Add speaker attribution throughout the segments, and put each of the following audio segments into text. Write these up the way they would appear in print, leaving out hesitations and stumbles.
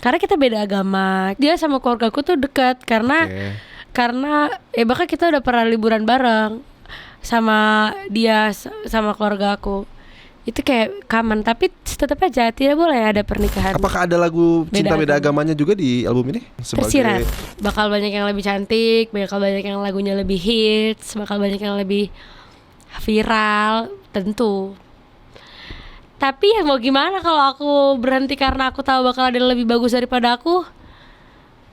Speaker 1: Karena kita beda agama. Dia sama keluargaku tuh dekat karena bahkan kita udah pernah liburan bareng sama dia sama keluarga aku. Itu kayak common, tapi tetap aja tidak boleh ada pernikahan.
Speaker 2: Apakah ada lagu Cinta Beda Agamanya juga di album ini?
Speaker 1: Tersirat. Bakal banyak yang lebih cantik, bakal banyak yang lagunya lebih hits, bakal banyak yang lebih viral, tentu. Tapi ya mau gimana kalau aku berhenti karena aku tahu bakal ada yang lebih bagus daripada aku.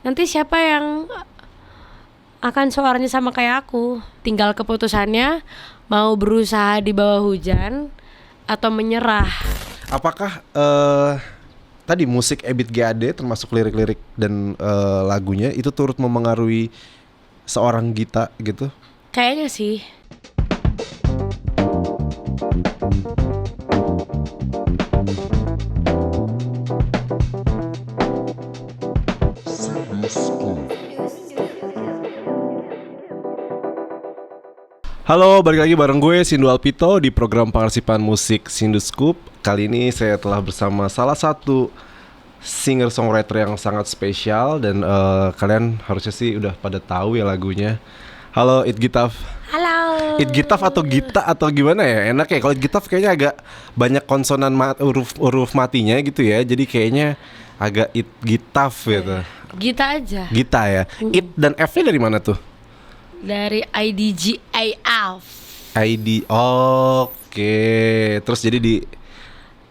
Speaker 1: Nanti siapa yang akan suaranya sama kayak aku? Tinggal keputusannya mau berusaha di bawah hujan atau menyerah.
Speaker 2: Apakah tadi musik Ebit GAD termasuk lirik-lirik dan lagunya itu turut memengaruhi seorang Gita gitu?
Speaker 1: Kayaknya sih.
Speaker 2: Halo, balik lagi bareng gue Sindu Alpito di program pengarsipan musik Sindu Scoop. Kali ini saya telah bersama salah satu singer-songwriter yang sangat spesial dan kalian harusnya sih udah pada tahu ya lagunya. Halo It Gitaf.
Speaker 1: Halo.
Speaker 2: It Gitaf atau Gita atau gimana ya? Enak ya kalau It Gitaf kayaknya agak banyak konsonan huruf matinya gitu ya. Jadi kayaknya agak It Gitaf gitu.
Speaker 1: Gita aja.
Speaker 2: Gita ya. It dan F-nya dari mana tuh?
Speaker 1: Dari IDGAF.
Speaker 2: ID. Oke. Terus jadi di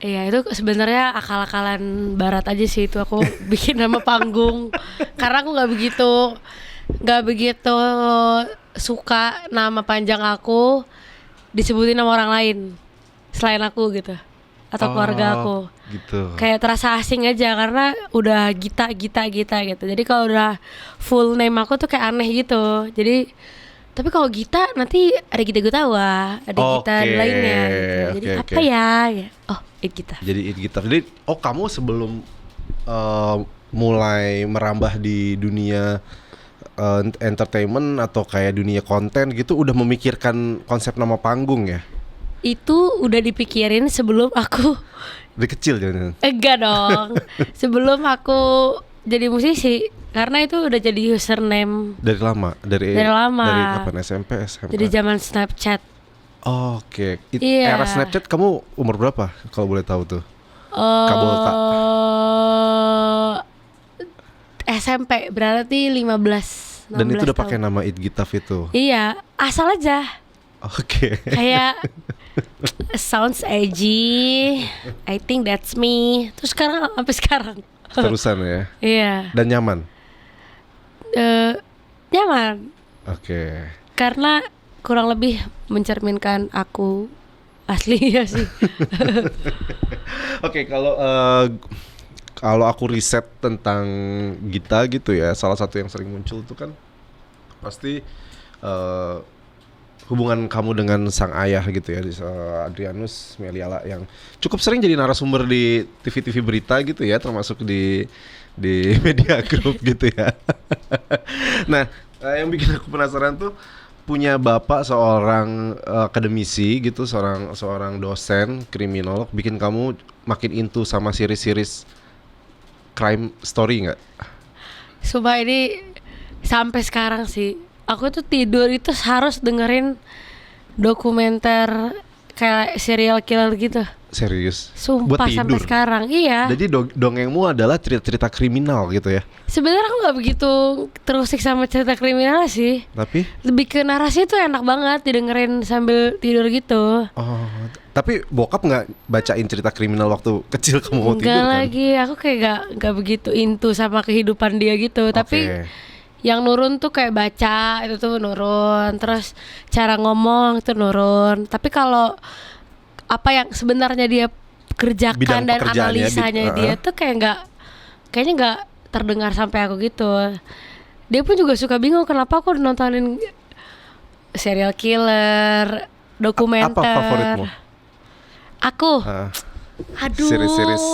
Speaker 1: Iya, itu sebenarnya akal-akalan barat aja sih itu, aku bikin nama panggung. Karena aku nggak begitu suka nama panjang aku disebutin nama orang lain selain aku gitu, atau keluarga aku.
Speaker 2: Gitu.
Speaker 1: Kayak terasa asing aja karena udah Gita gitu. Jadi kalau udah full name aku tuh kayak aneh gitu. Jadi tapi kalau Gita nanti ada Gita Gutawa, ada Gita lainnya gitu. Jadi apa ya? Oh, It Gita.
Speaker 2: Jadi It Gita. Jadi kamu sebelum mulai merambah di dunia entertainment atau kayak dunia konten gitu udah memikirkan konsep nama panggung ya?
Speaker 1: Itu udah dipikirin sebelum aku
Speaker 2: dari kecil jangan?
Speaker 1: Enggak dong. Sebelum aku jadi musisi, karena itu udah jadi username
Speaker 2: dari lama. Dari kapan? SMP, SMA?
Speaker 1: Jadi zaman Snapchat.
Speaker 2: Oke. Era Snapchat kamu umur berapa kalau boleh tahu tuh? Kabulta.
Speaker 1: SMP berarti 15.
Speaker 2: Dan itu udah pakai
Speaker 1: tahun.
Speaker 2: nama It Gitaf itu?
Speaker 1: Iya, asal aja.
Speaker 2: Oke.
Speaker 1: Kayak sounds edgy. I think that's me. Terus sampai sekarang.
Speaker 2: Terusan ya.
Speaker 1: Iya.
Speaker 2: Dan nyaman.
Speaker 1: Nyaman.
Speaker 2: Oke.
Speaker 1: Karena kurang lebih mencerminkan aku asli ya sih.
Speaker 2: Oke, kalau aku riset tentang Gita gitu ya, salah satu yang sering muncul tuh kan pasti hubungan kamu dengan sang ayah gitu ya, Adrianus Meliala yang cukup sering jadi narasumber di TV-TV berita gitu ya, termasuk di media group gitu ya. Nah, yang bikin aku penasaran tuh punya bapak seorang akademisi gitu, seorang dosen kriminolog, bikin kamu makin into sama series crime story nggak?
Speaker 1: Sumpah ini sampai sekarang sih. Aku tuh tidur itu harus dengerin dokumenter kayak serial killer gitu.
Speaker 2: Serius?
Speaker 1: Sumpah sampai sekarang, iya.
Speaker 2: Jadi dongengmu adalah cerita-cerita kriminal gitu ya?
Speaker 1: Sebenarnya aku nggak begitu terusik sama cerita kriminal sih.
Speaker 2: Tapi?
Speaker 1: Lebih ke narasi tuh enak banget didengerin sambil tidur gitu.
Speaker 2: Oh, tapi bokap nggak bacain cerita kriminal waktu kecil kamu mau tidur kan?
Speaker 1: Enggak lagi, aku kayak nggak begitu into sama kehidupan dia gitu. Tapi yang nurun tuh kayak baca itu tuh nurun, terus cara ngomong itu nurun. Tapi kalau apa yang sebenarnya dia kerjakan dan analisanya dia tuh kayaknya nggak terdengar sampai aku gitu. Dia pun juga suka bingung kenapa aku nontonin serial killer, dokumenter.
Speaker 2: Apa favoritmu?
Speaker 1: Aku, aduh,
Speaker 2: series.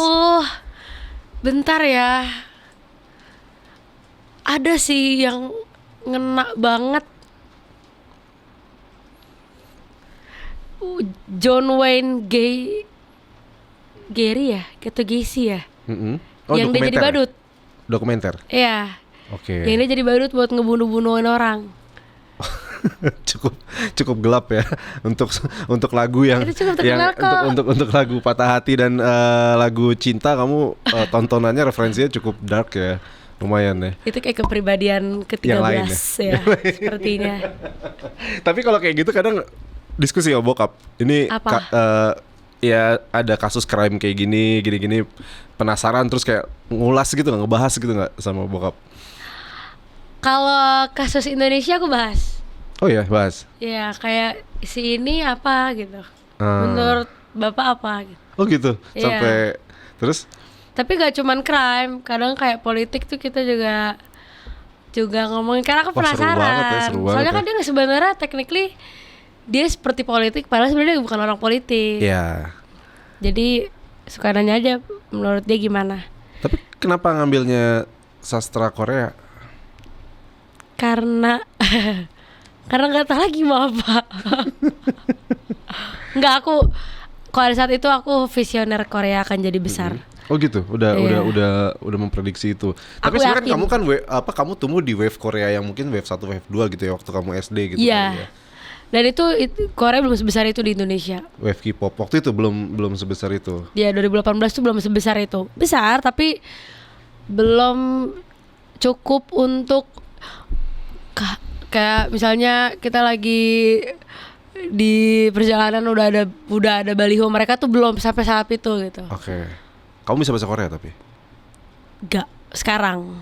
Speaker 1: Bentar ya. Ada sih yang ngena banget. John Wayne Gary ya, atau Gacy ya, yang dia jadi badut.
Speaker 2: Dokumenter.
Speaker 1: Iya.
Speaker 2: Oke.
Speaker 1: Yang ini jadi badut buat ngebunuh-bunuhin orang.
Speaker 2: cukup gelap ya untuk lagu yang
Speaker 1: Itu cukup terkenal kok.
Speaker 2: untuk lagu Patah Hati dan lagu Cinta kamu tontonannya referensinya cukup dark ya. Lumayan ya.
Speaker 1: Itu kayak kepribadian ke-13
Speaker 2: Yang lain
Speaker 1: ya, sepertinya.
Speaker 2: Tapi kalau kayak gitu kadang diskusi sama bokap. Ini
Speaker 1: Apa?
Speaker 2: ya ada kasus crime kayak gini penasaran terus kayak ngulas gitu nggak, ngebahas gitu nggak sama bokap?
Speaker 1: Kalau kasus Indonesia aku bahas.
Speaker 2: Oh ya, bahas.
Speaker 1: Ya kayak si ini apa gitu. Menurut Bapak apa gitu.
Speaker 2: Oh gitu.
Speaker 1: Iya.
Speaker 2: Sampai terus
Speaker 1: Tapi gak cuman crime, kadang kayak politik tuh kita juga ngomongin karena aku
Speaker 2: Wah, seru
Speaker 1: penasaran.
Speaker 2: banget ya, seru banget
Speaker 1: Soalnya
Speaker 2: ya.
Speaker 1: kan dia sebenarnya technically dia seperti politik padahal sebenarnya dia bukan orang politik.
Speaker 2: ya.
Speaker 1: Jadi suka nanya aja menurut dia gimana.
Speaker 2: Tapi kenapa ngambilnya sastra Korea?
Speaker 1: Karena karena nggak tahu lagi mau apa. Nggak, aku pada saat itu aku visioner Korea akan jadi besar.
Speaker 2: Oh gitu,
Speaker 1: Iya.
Speaker 2: udah memprediksi itu. Tapi
Speaker 1: Aku
Speaker 2: sebenarnya
Speaker 1: yakin.
Speaker 2: kamu kan kamu tumbuh di wave Korea yang mungkin wave 1, wave 2 gitu ya waktu kamu SD gitu.
Speaker 1: Iya.
Speaker 2: kali ya.
Speaker 1: Dan itu Korea belum sebesar itu di Indonesia.
Speaker 2: Wave K-pop waktu itu belum sebesar itu.
Speaker 1: Ya 2018 tuh belum sebesar itu. Besar tapi belum cukup untuk kayak misalnya kita lagi di perjalanan udah ada baliho, mereka tuh belum sampai saat itu gitu.
Speaker 2: Oke. Kamu bisa bahasa Korea tapi?
Speaker 1: Enggak, sekarang.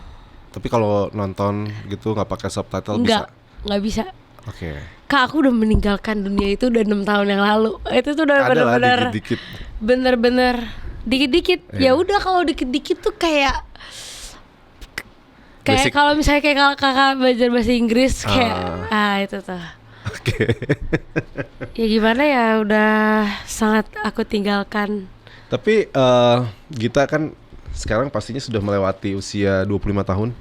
Speaker 2: Tapi kalau nonton gitu nggak pakai subtitle
Speaker 1: Nggak bisa.
Speaker 2: Oke.
Speaker 1: Kak, aku udah meninggalkan dunia itu udah 6 tahun yang lalu. Itu tuh udah
Speaker 2: Ada lah
Speaker 1: bener-bener
Speaker 2: dikit-dikit.
Speaker 1: bener-bener dikit-dikit.
Speaker 2: Iya.
Speaker 1: Ya udah kalau dikit-dikit tuh kayak
Speaker 2: Basic.
Speaker 1: kalau misalnya kayak kakak belajar bahasa Inggris kayak itu tuh.
Speaker 2: Oke.
Speaker 1: Ya gimana ya, udah sangat aku tinggalkan.
Speaker 2: Tapi Gita kan sekarang pastinya sudah melewati usia 25 tahun.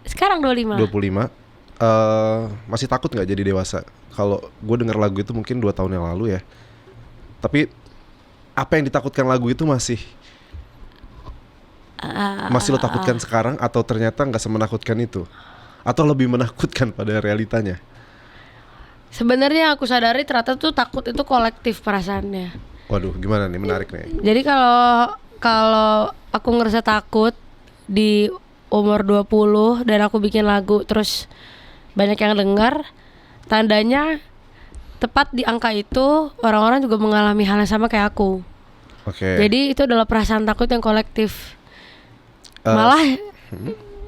Speaker 1: Sekarang 25.
Speaker 2: 25. Masih takut nggak jadi dewasa? Kalau gue denger lagu itu mungkin 2 tahun yang lalu ya. Tapi apa yang ditakutkan lagu itu masih lo takutkan sekarang atau ternyata nggak semenakutkan itu? Atau lebih menakutkan pada realitanya?
Speaker 1: Sebenarnya aku sadari ternyata tuh takut itu kolektif perasaannya.
Speaker 2: Waduh, gimana nih, menarik nih.
Speaker 1: Jadi kalau aku ngerasa takut di umur 20 dan aku bikin lagu terus banyak yang dengar, tandanya tepat di angka itu orang-orang juga mengalami hal yang sama kayak aku.
Speaker 2: Oke.
Speaker 1: Jadi itu adalah perasaan takut yang kolektif. Malah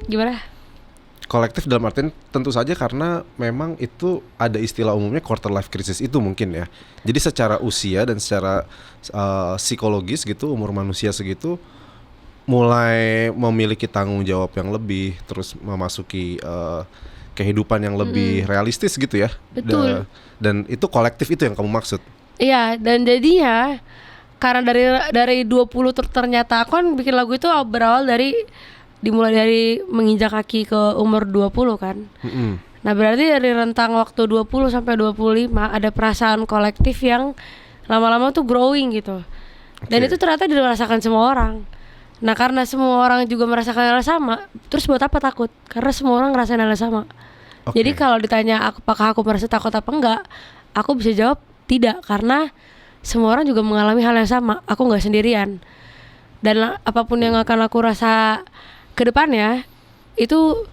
Speaker 1: gimana?
Speaker 2: Kolektif dalam artian tentu saja karena memang itu ada istilah umumnya quarter life crisis itu mungkin ya. Jadi secara usia dan secara psikologis gitu, umur manusia segitu mulai memiliki tanggung jawab yang lebih, terus memasuki kehidupan yang lebih realistis gitu ya.
Speaker 1: Betul.
Speaker 2: Dan itu kolektif itu yang kamu maksud.
Speaker 1: Iya, dan jadinya karena dari 20 ternyata aku kan bikin lagu itu berawal dimulai dari menginjak kaki ke umur 20 kan. Nah, berarti dari rentang waktu 20 sampai 25 ada perasaan kolektif yang lama-lama tuh growing gitu. Dan itu ternyata dirasakan semua orang. Nah, karena semua orang juga merasakan hal yang sama, terus buat apa takut? Karena semua orang ngerasain hal yang sama. Jadi kalau ditanya apakah aku merasa takut apa enggak, aku bisa jawab tidak, karena semua orang juga mengalami hal yang sama. Aku nggak sendirian. Dan apapun yang akan aku rasa ke depannya itu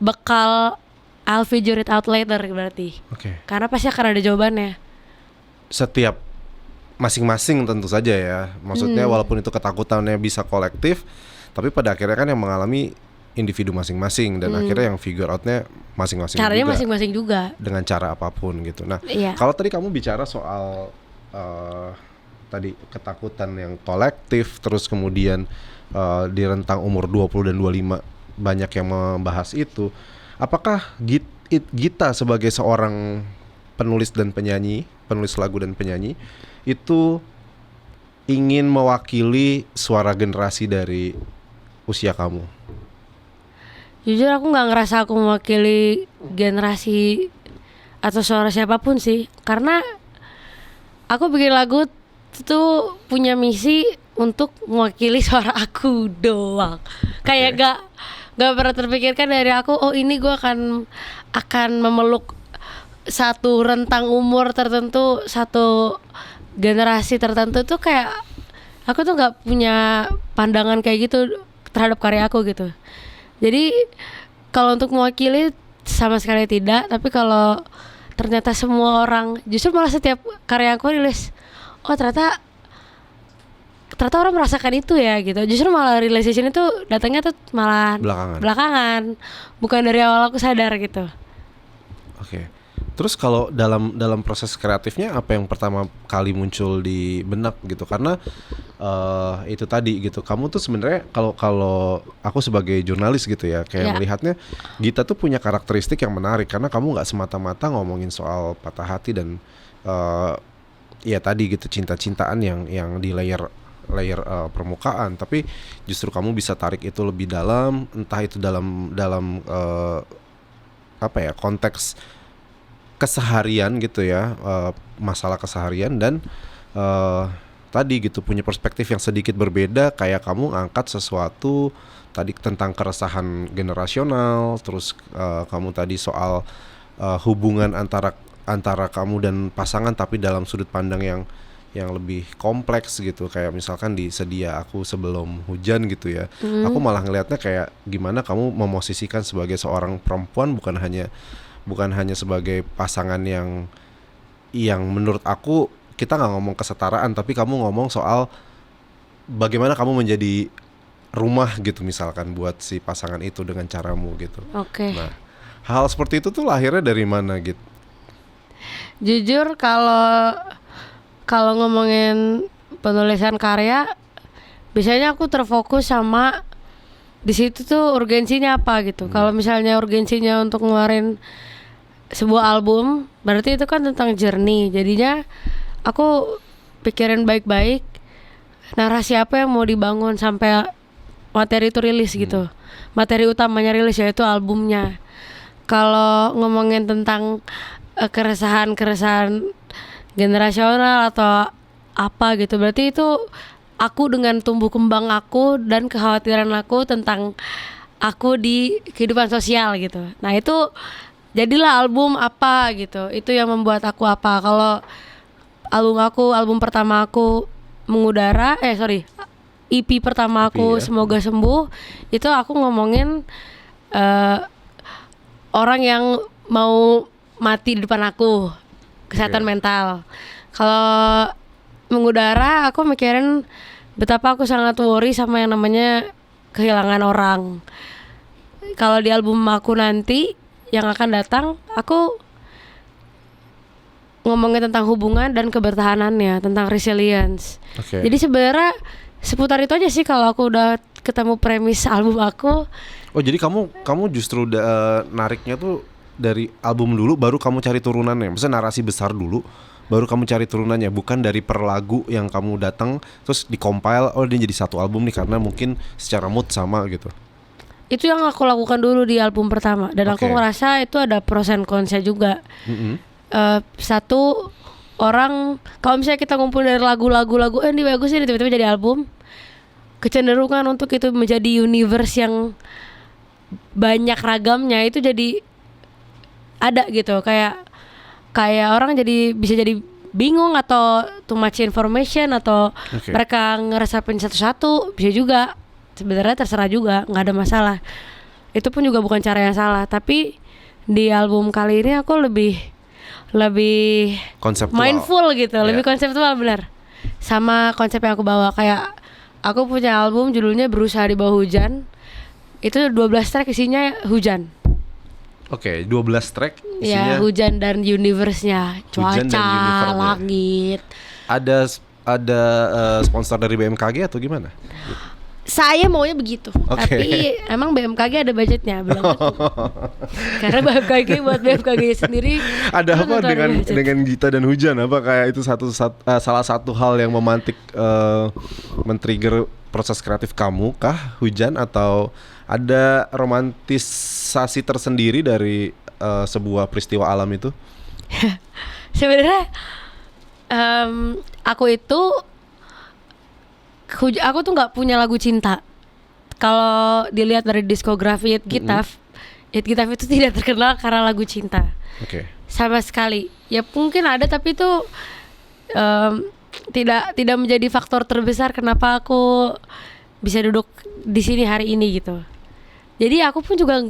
Speaker 1: bakal I'll figure it out later berarti. Karena pasti akan ada jawabannya.
Speaker 2: Setiap masing-masing tentu saja ya. Maksudnya walaupun itu ketakutannya bisa kolektif, tapi pada akhirnya kan yang mengalami individu masing-masing dan akhirnya yang figure outnya masing-masing.
Speaker 1: Caranya
Speaker 2: juga,
Speaker 1: masing-masing juga.
Speaker 2: dengan cara apapun gitu. Nah,
Speaker 1: Iya.
Speaker 2: kalau tadi kamu bicara soal tadi ketakutan yang kolektif, terus kemudian di rentang umur 20 dan 25 banyak yang membahas itu. Apakah Gita sebagai seorang penulis lagu dan penyanyi itu ingin mewakili suara generasi dari usia kamu?
Speaker 1: Jujur aku nggak ngerasa aku mewakili generasi atau suara siapapun sih, karena aku bikin lagu itu punya misi untuk mewakili suara aku doang. Kayak gak pernah terpikirkan dari aku, oh ini gue akan memeluk satu rentang umur tertentu, satu generasi tertentu tuh kayak aku tuh nggak punya pandangan kayak gitu terhadap karya aku gitu. Jadi kalau untuk mewakili sama sekali tidak, tapi kalau ternyata semua orang, justru malah setiap karya aku rilis, oh ternyata orang merasakan itu ya gitu. Justru malah realization itu datangnya tuh malah belakangan, bukan dari awal aku sadar gitu.
Speaker 2: Oke. Terus kalau dalam proses kreatifnya apa yang pertama kali muncul di benak gitu? Karena itu tadi gitu. Kamu tuh sebenarnya kalau aku sebagai jurnalis gitu ya, kayak melihatnya Gita tuh punya karakteristik yang menarik karena kamu nggak semata-mata ngomongin soal patah hati dan ya tadi gitu cinta-cintaan yang di layer permukaan, tapi justru kamu bisa tarik itu lebih dalam, entah itu dalam apa ya, konteks keseharian gitu ya, masalah keseharian dan tadi gitu punya perspektif yang sedikit berbeda, kayak kamu angkat sesuatu tadi tentang keresahan generasional, terus kamu tadi soal hubungan antara kamu dan pasangan tapi dalam sudut pandang yang lebih kompleks gitu, kayak misalkan di Sedia Aku Sebelum Hujan gitu ya. Aku malah ngelihatnya kayak gimana kamu memosisikan sebagai seorang perempuan bukan hanya sebagai pasangan yang menurut aku kita nggak ngomong kesetaraan, tapi kamu ngomong soal bagaimana kamu menjadi rumah gitu misalkan buat si pasangan itu dengan caramu gitu.
Speaker 1: Oke.
Speaker 2: Nah, hal seperti itu tuh lahirnya dari mana gitu?
Speaker 1: Jujur kalau ngomongin penulisan karya, biasanya aku terfokus sama di situ tuh urgensinya apa gitu. Kalau misalnya urgensinya untuk ngeluarin sebuah album, berarti itu kan tentang journey. Jadinya aku pikirin baik-baik narasi apa yang mau dibangun sampai materi itu rilis gitu. Materi utamanya rilis yaitu albumnya. Kalau ngomongin tentang keresahan generasional atau apa gitu, berarti itu aku dengan tumbuh kembang aku dan kekhawatiran aku tentang aku di kehidupan sosial gitu. Nah itu jadilah album apa gitu, itu yang membuat aku apa. Kalau album pertama aku Mengudara, EP pertama aku
Speaker 2: ya.
Speaker 1: Semoga Sembuh, itu aku ngomongin orang yang mau mati di depan aku, kesehatan mental. Kalau Mengudara aku mikirin betapa aku sangat worry sama yang namanya kehilangan orang. Kalau di album aku nanti yang akan datang, aku ngomongin tentang hubungan dan kebertahanannya, tentang resilience. Jadi sebenarnya seputar itu aja sih kalau aku udah ketemu premis album aku.
Speaker 2: Oh jadi kamu justru nariknya tuh dari album dulu baru kamu cari turunannya. Maksudnya narasi besar dulu baru kamu cari turunannya, bukan dari per lagu yang kamu datang terus di-compile, oh dia jadi satu album nih karena mungkin secara mood sama gitu.
Speaker 1: Itu yang aku lakukan dulu di album pertama dan aku ngerasa itu ada pros and cons-nya juga. Satu, orang kalau misalnya kita ngumpul dari lagu ini bagus ini tiba-tiba jadi album, kecenderungan untuk itu menjadi universe yang banyak ragamnya itu jadi ada gitu, kayak orang bisa jadi bingung atau too much information atau mereka ngeresapin satu-satu, bisa juga. Sebenarnya terserah juga, nggak ada masalah. Itu pun juga bukan cara yang salah. Tapi di album kali ini aku lebih
Speaker 2: konseptual,
Speaker 1: mindful gitu, lebih konseptual benar. Sama konsep yang aku bawa, kayak aku punya album judulnya Berusaha di Bawah Hujan. Itu 12 track isinya hujan. 12
Speaker 2: track isinya
Speaker 1: hujan dan universe-nya, cuaca, langit.
Speaker 2: Ada sponsor dari BMKG atau gimana?
Speaker 1: Saya maunya begitu, tapi emang BMKG ada budgetnya belum tentu. Karena BMKG buat BMKG sendiri.
Speaker 2: Ada apa dengan Gita dan hujan? Apa kayak itu salah satu hal yang memantik men-trigger proses kreatif kamu kah hujan, atau ada romantisasi tersendiri dari sebuah peristiwa alam itu?
Speaker 1: Sebenarnya aku itu aku tuh nggak punya lagu cinta. Kalau dilihat dari diskografi It Gitaf, It Gitaf itu tidak terkenal karena lagu cinta. Sama sekali. Ya mungkin ada, tapi itu tidak menjadi faktor terbesar kenapa aku bisa duduk di sini hari ini gitu. Jadi aku pun juga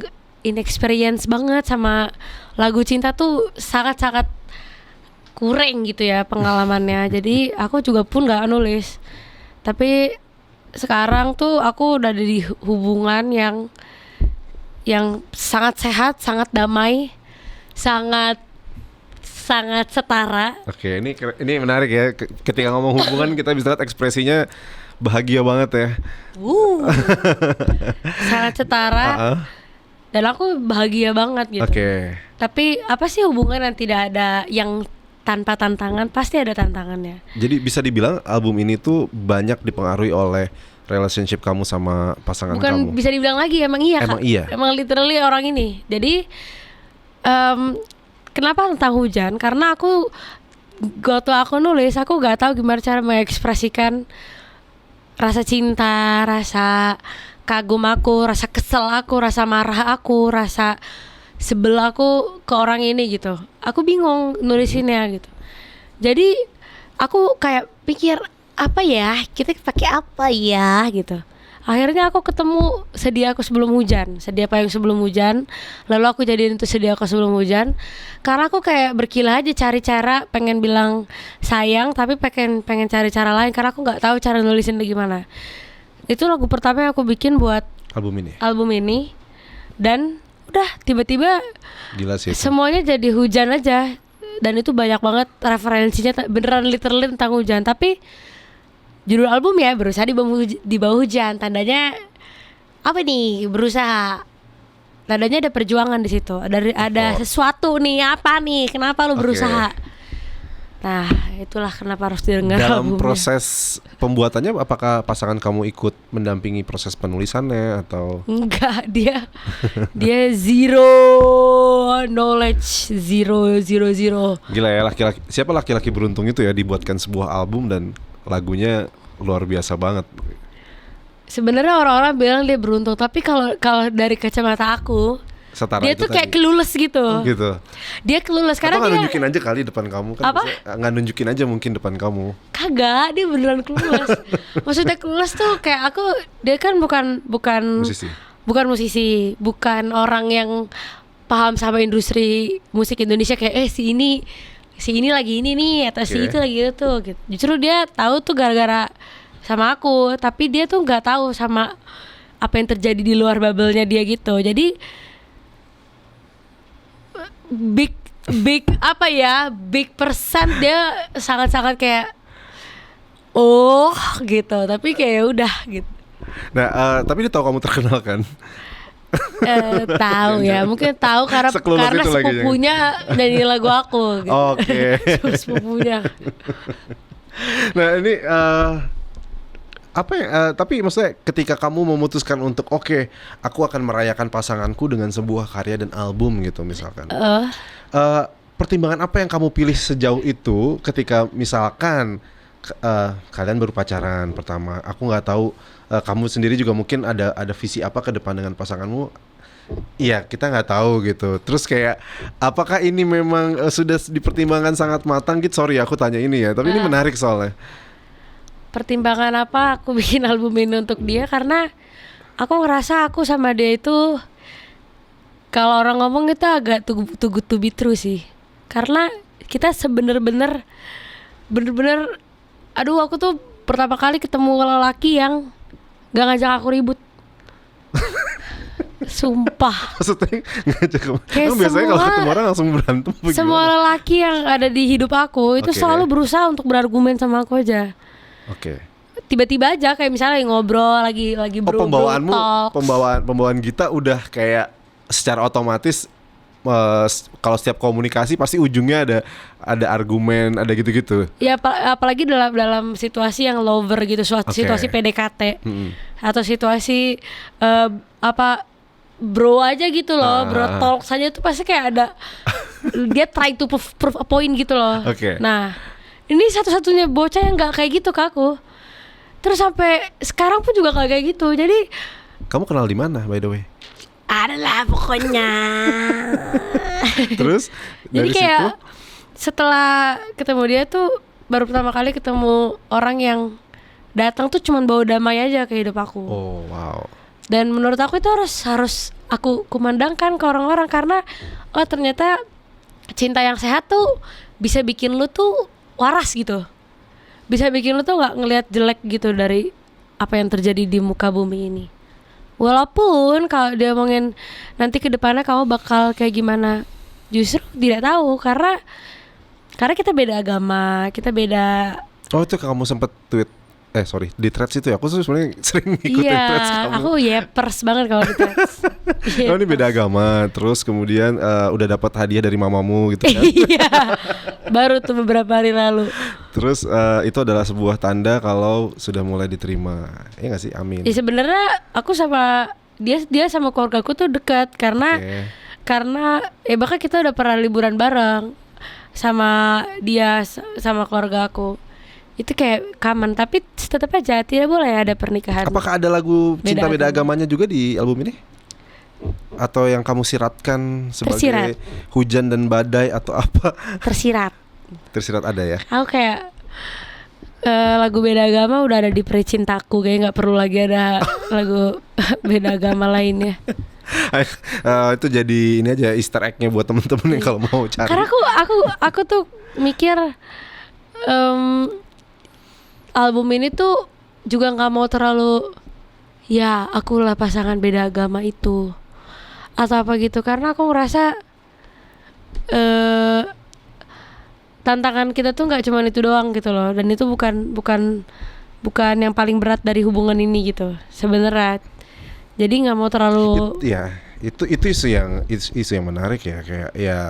Speaker 1: inexperience banget sama lagu cinta tuh, sangat-sangat kurang gitu ya pengalamannya. Jadi aku juga pun nggak nulis. Tapi sekarang tuh aku udah ada di hubungan yang sangat sehat, sangat damai, sangat setara.
Speaker 2: Oke, ini menarik ya. Ketika ngomong hubungan kita bisa lihat ekspresinya bahagia banget ya.
Speaker 1: Sangat setara. Dan aku bahagia banget gitu. Tapi apa sih hubungan yang tidak ada, yang tanpa tantangan? Pasti ada tantangannya.
Speaker 2: Jadi bisa dibilang album ini tuh banyak dipengaruhi oleh relationship kamu sama pasangan kamu.
Speaker 1: Bukan bisa dibilang lagi, emang iya. Emang literally orang ini. Jadi kenapa tentang hujan? Karena waktu aku nulis, aku gak tahu gimana cara mengekspresikan rasa cinta, rasa kagum aku, rasa kesel aku, rasa marah aku, rasa sebel aku ke orang ini gitu. Aku bingung nulisinnya gitu. Jadi aku kayak pikir, apa ya, kita pakai apa ya gitu. Akhirnya aku ketemu Sedih Aku Sebelum Hujan, Sedih Apa Yang Sebelum Hujan. Lalu aku jadiin itu Sedih Aku Sebelum Hujan, karena aku kayak berkilah aja cari cara, pengen bilang sayang tapi pengen cari cara lain, karena aku nggak tahu cara nulisin gimana. Itu lagu pertama yang aku bikin buat album ini. Dan udah tiba-tiba
Speaker 2: gila sih,
Speaker 1: semuanya jadi hujan aja. Dan itu banyak banget referensinya, beneran literally tentang hujan. Tapi judul album ya Berusaha di Bawah Hujan, tandanya apa nih? Berusaha. Tandanya ada perjuangan di situ. Ada sesuatu nih, apa nih? Kenapa lu berusaha? Nah, itulah kenapa harus didengar
Speaker 2: dalam
Speaker 1: albumnya.
Speaker 2: Proses pembuatannya, apakah pasangan kamu ikut mendampingi proses penulisannya atau?
Speaker 1: Enggak, dia zero knowledge, zero.
Speaker 2: Gila ya, siapa laki-laki beruntung itu ya, dibuatkan sebuah album dan lagunya luar biasa banget.
Speaker 1: Sebenarnya orang-orang bilang dia beruntung, tapi kalau dari kacamata aku, setara dia tuh kayak clueless gitu.
Speaker 2: Gitu.
Speaker 1: Dia clueless karena
Speaker 2: dia
Speaker 1: nunjukin
Speaker 2: aja kali depan kamu kan. Nggak nunjukin aja mungkin depan kamu.
Speaker 1: Kagak, dia beneran clueless. Maksudnya clueless tuh kayak dia kan bukan musisi, bukan orang yang paham sama industri musik Indonesia kayak si ini lagi ini nih, atau si itu lagi itu gitu. Justru dia tahu tuh gara-gara sama aku, tapi dia tuh nggak tahu sama apa yang terjadi di luar bubble-nya dia gitu. Jadi big persen dia sangat-sangat kayak gitu, tapi kayak udah gitu.
Speaker 2: Nah, tapi dia tahu kamu terkenal kan?
Speaker 1: Tahu ya, mungkin tahu karena sepupunya nyanyi lagu aku gitu. Sepupunya.
Speaker 2: Nah ini tapi maksudnya ketika kamu memutuskan untuk aku akan merayakan pasanganku dengan sebuah karya dan album gitu misalkan, pertimbangan apa yang kamu pilih sejauh itu ketika misalkan kalian baru pacaran pertama? Aku nggak tahu, kamu sendiri juga mungkin ada visi apa ke depan dengan pasanganmu. Iya, kita nggak tahu gitu. Terus kayak apakah ini memang sudah dipertimbangkan sangat matang gitu? Sorry aku tanya ini ya, tapi ini menarik soalnya.
Speaker 1: Pertimbangan apa aku bikin album ini untuk dia? Karena aku ngerasa aku sama dia itu, kalau orang ngomong itu agak too good to be true sih. Karena kita bener-bener aku tuh pertama kali ketemu lelaki yang gak ngajak aku ribut. Sumpah.
Speaker 2: Maksudnya ngajak kamu? Biasanya kalau ketemu orang langsung berantem.
Speaker 1: Semua lelaki yang ada di hidup aku itu selalu berusaha untuk berargumen sama aku aja. Tiba-tiba aja kayak misalnya ngobrol lagi
Speaker 2: pembawaan Gita udah kayak secara otomatis kalau setiap komunikasi pasti ujungnya ada argumen, ada gitu-gitu.
Speaker 1: Ya apalagi dalam situasi yang lover gitu, situasi PDKT atau situasi bro aja gitu loh, bro talk saja tuh pasti kayak ada dia try to prove a point gitu loh. Nah, ini satu-satunya bocah yang nggak kayak gitu ke aku. Terus sampai sekarang pun juga kayak gitu. Jadi
Speaker 2: Kamu kenal di mana by the way?
Speaker 1: adalah pokoknya.
Speaker 2: Terus
Speaker 1: Jadi
Speaker 2: dari
Speaker 1: kayak
Speaker 2: situ
Speaker 1: setelah ketemu dia tuh baru pertama kali ketemu orang yang datang tuh cuman bawa damai aja ke hidup aku.
Speaker 2: oh wow.
Speaker 1: Dan menurut aku itu harus aku kumandangkan ke orang-orang karena oh ternyata cinta yang sehat tuh bisa bikin lu tuh waras gitu. Bisa bikin lu tuh nggak ngelihat jelek gitu dari apa yang terjadi di muka bumi ini. Walaupun kalau dia ngomongin nanti ke depannya kamu bakal kayak gimana, justru tidak tahu karena kita beda agama, kita beda.
Speaker 2: Oh itu kamu sempet tweet di threads itu ya? Aku tuh sebenarnya sering ngikutin
Speaker 1: Iya,
Speaker 2: threads kamu.
Speaker 1: aku yepers banget kalau di threads.
Speaker 2: Oh ini beda agama, terus kemudian udah dapat hadiah dari mamamu gitu kan?
Speaker 1: Iya, baru tuh beberapa hari lalu.
Speaker 2: Terus itu adalah sebuah tanda kalau sudah mulai diterima, ya nggak sih? Amin.
Speaker 1: Ya sebenarnya aku sama dia sama keluargaku tuh dekat karena bahkan kita udah pernah liburan bareng sama dia sama keluarga aku. Itu kayak common, tapi tetap aja tidak boleh ada pernikahan.
Speaker 2: Apakah ada lagu Cinta Beda
Speaker 1: agama.
Speaker 2: Agamanya juga di album ini? Atau yang kamu siratkan sebagai
Speaker 1: Tersirat.
Speaker 2: hujan dan badai atau apa?
Speaker 1: Tersirat
Speaker 2: ada ya?
Speaker 1: Aku kayak lagu beda agama udah ada di Precintaku, kayak nggak perlu lagi ada lagu beda agama lainnya.
Speaker 2: Itu jadi ini aja Easter egg-nya buat temen-temen yang kalau mau cari.
Speaker 1: Karena aku tuh mikir album ini tuh juga nggak mau terlalu ya akulah pasangan beda agama itu atau apa gitu, karena aku ngerasa tantangan kita tuh nggak cuma itu doang gitu loh, dan itu bukan yang paling berat dari hubungan ini gitu sebenarnya. Jadi nggak mau terlalu
Speaker 2: itu isu yang menarik ya, kayak ya